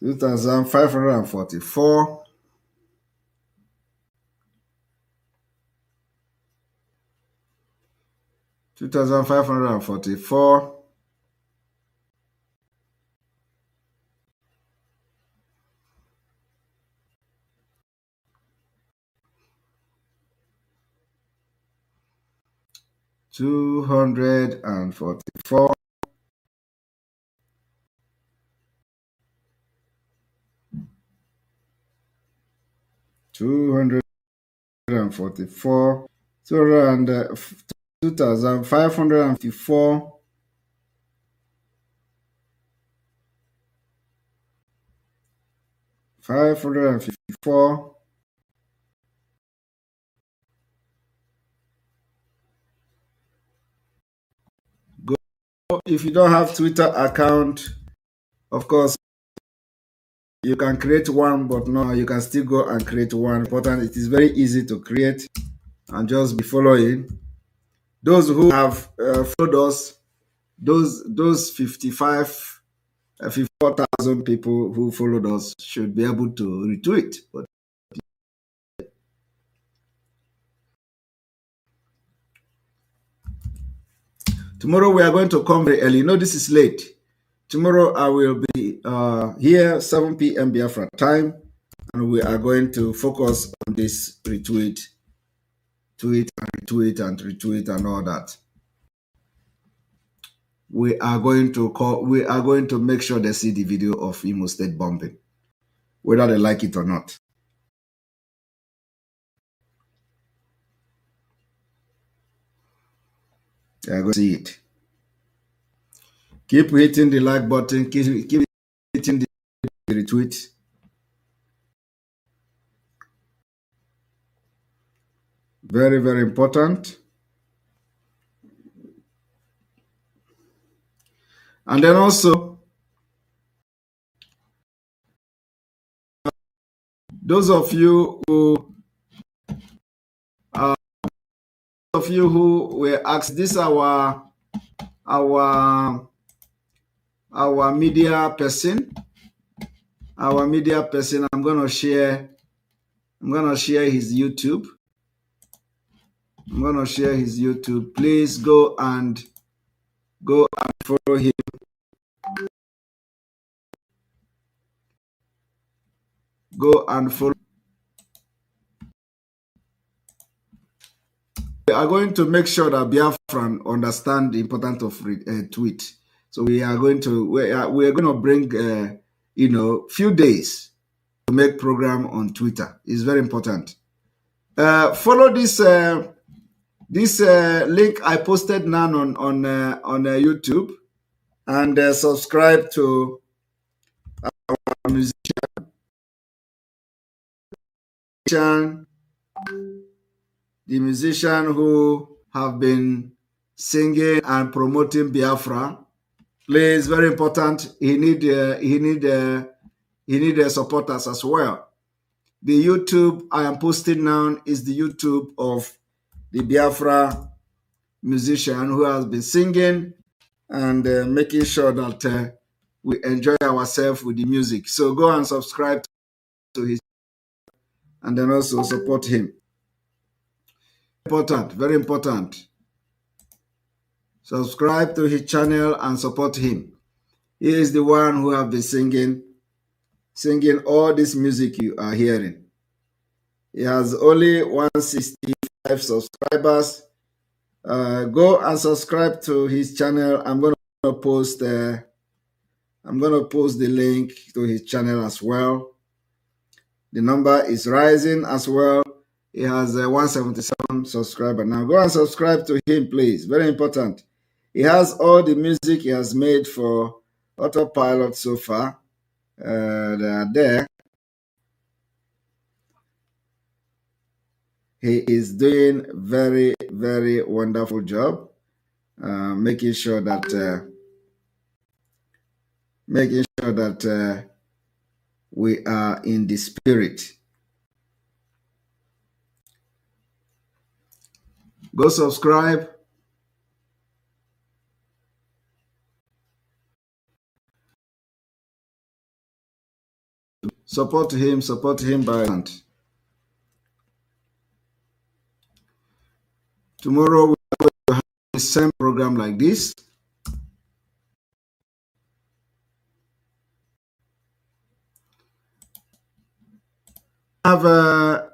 2,544. 2,544. 244. 244. 2,554. 554. Go. If you don't have Twitter account, of course, you can create one, but no, you can still go and create one. Important, it is very easy to create and just be following. Those who have followed us, those 54,000 people who followed us should be able to retweet. But tomorrow we are going to come very early. No, this is late. Tomorrow I will be here 7 p.m. Biafra time, and we are going to focus on this retweet and all that. We are going to make sure they see the video of Imo State bombing, whether they like it or not. You're going to see it. Keep hitting the like button. Keep hitting the retweet. Very, very important. And then also, those of you who were asked, this our media person. Our media person. I'm gonna share his YouTube. I'm gonna share his YouTube. Please go and follow him. Go and follow. We are going to make sure that Biafran understand the importance of tweet. So we are going to bring few days to make program on Twitter. It's very important. Follow this link I posted now on YouTube, and subscribe to our musician, the musician who have been singing and promoting Biafra. Please, very important. He need supporters as well. The YouTube I am posting now is the YouTube of the Biafra musician who has been singing and making sure that we enjoy ourselves with the music. So go and subscribe to his, and then also support him. Important, very important. Subscribe to his channel and support him. He is the one who have been singing all this music you are hearing. He has only 165 subscribers. Go and subscribe to his channel. I'm gonna post the link to his channel as well. The number is rising as well. He has 177 subscribers now. Go and subscribe to him, please. Very important. He has all the music he has made for Autopilot so far. They are there. He is doing very, very wonderful job, making sure that we are in the spirit. Go subscribe. Support him by hand. Tomorrow we are going to have the same program like this. I have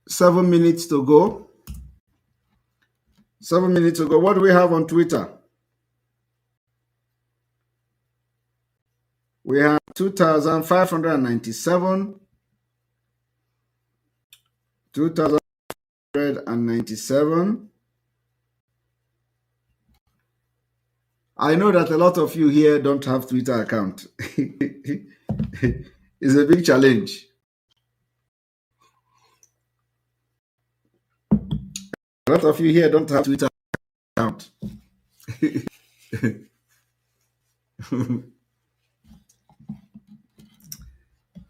7 minutes to go. 7 minutes to go. What do we have on Twitter? We have 2,597. 2,597. I know that a lot of you here don't have Twitter account. It's a big challenge. A lot of you here don't have Twitter account.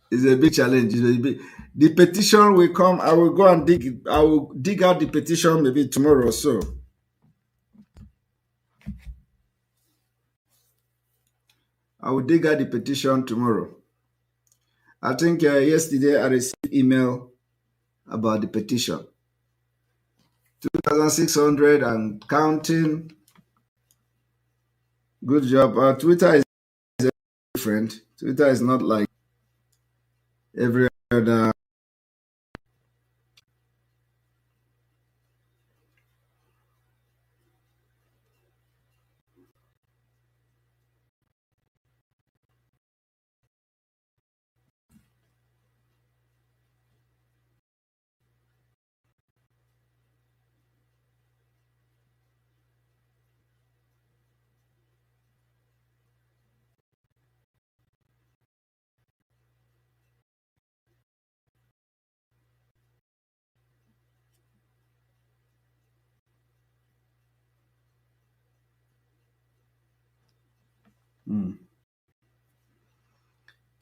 It's a big challenge. The petition will come. I will go and dig. I will dig out the petition maybe tomorrow or so. I will dig out the petition tomorrow. I think yesterday I received email about the petition. 2,600 and counting. Good job. Twitter is different. Twitter is not like every other.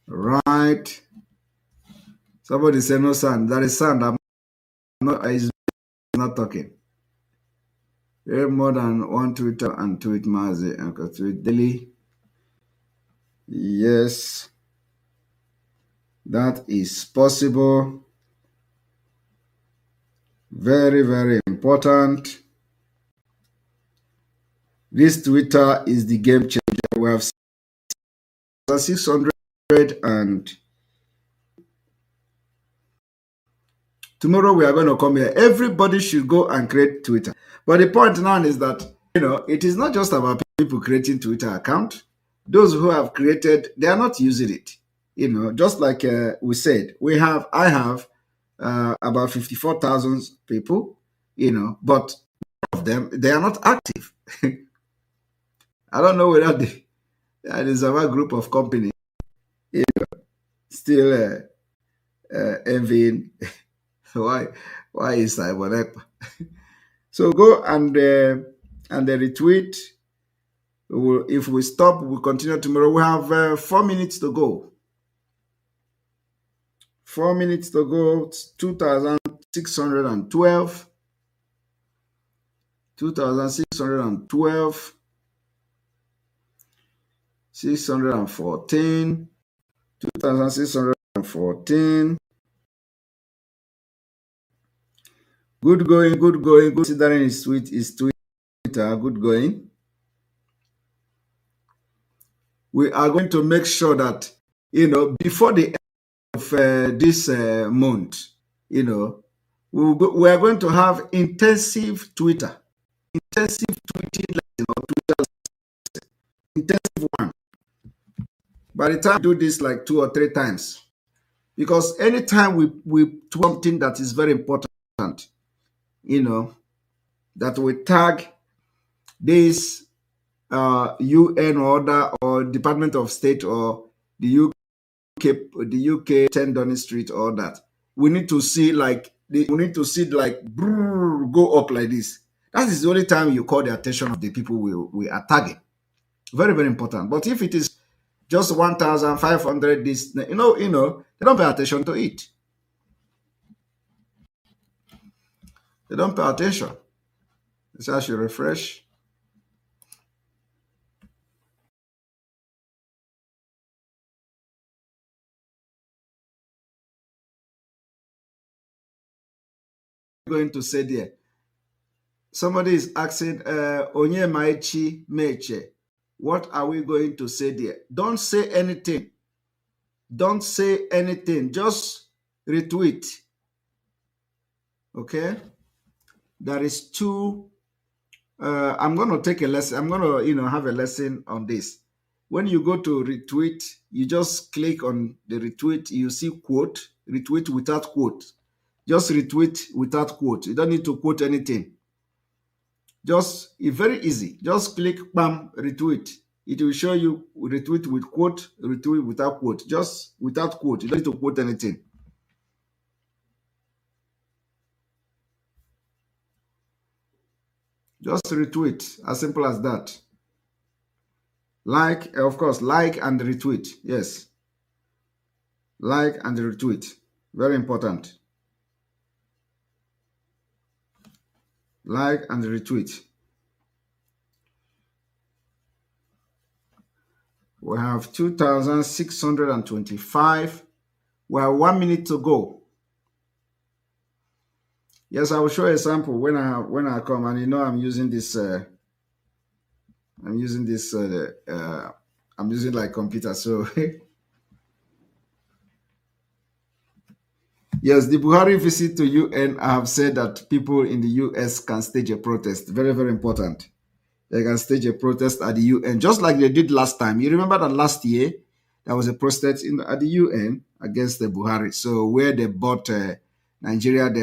Right. Somebody said no sound. There is sound. I'm not talking. We have more than one Twitter and tweet Mazi and tweet daily. Yes, that is possible. Very, very important. This Twitter is the game changer. We have 600 and tomorrow we are going to come here. Everybody should go and create Twitter. But the point now is that, it is not just about people creating Twitter account. Those who have created, they are not using it. Just like we said, I have about 54,000 people, but of them, they are not active. I don't know whether there is a group of companies still envying why is Simon Ekpa. So go and retweet. If we stop, we'll continue tomorrow. We have 4 minutes to go. 4 minutes to go. It's 2,612. 2,612. 614. 2,614. Good going. Good considering his Twitter. Good going. We are going to make sure that, before the end of this month, we are going to have intensive Twitter. Intensive tweeting, intensive one. By the time we do this like 2 or 3 times, because anytime we do something that is very important, that we tag this UN order or Department of State or the UK 10 Downing Street or that, we need to see go up like this. That is the only time you call the attention of the people we are tagging. Very, very important. But if it is just 1,500, this, they don't pay attention to it. They don't pay attention. So I should refresh. Going to say there. Somebody is asking, Onye Maichi Meche, what are we going to say there? Don't say anything. Don't say anything. Just retweet. Okay? There is 2. I'm going to take a lesson. I'm going to, have a lesson on this. When you go to retweet, you just click on the retweet. You see quote, retweet without quote. Just retweet without quote. You don't need to quote anything. It's very easy. Just click, bam, retweet. It will show you retweet with quote, retweet without quote. Just without quote. You don't need to quote anything. Just retweet. As simple as that. Like, of course, like and retweet. Yes. Like and retweet. Very important. Like and retweet. We have 2,625. We have 1 minute to go. Yes, I will show a sample when I come, and I'm using this. I'm using like computer. So yes, the Buhari visit to UN. I have said that people in the US can stage a protest. Very, very important. They can stage a protest at the UN, just like they did last time. You remember that last year there was a protest at the UN against the Buhari. So where they bought Nigeria, they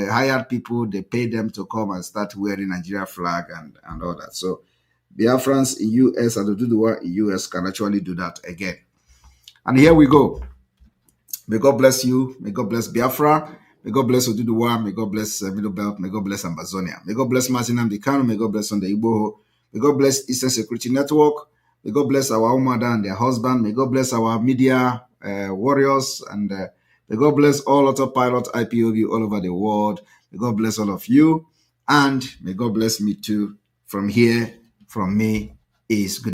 hired people, they paid them to come and start wearing Nigeria flag and all that. So Biafrans in US and the Duduwa in US can actually do that again. And here we go. May God bless you. May God bless Biafra. May God bless Oduduwa. May God bless Middle Belt. May God bless Ambazonia. May God bless Mazinam Dikano. May God bless Sunday Igboho. May God bless Eastern Security Network. May God bless our mother and their husband. May God bless our media warriors. And may God bless all Autopilot IPOB all over the world. May God bless all of you. And may God bless me too. From here, from me is good.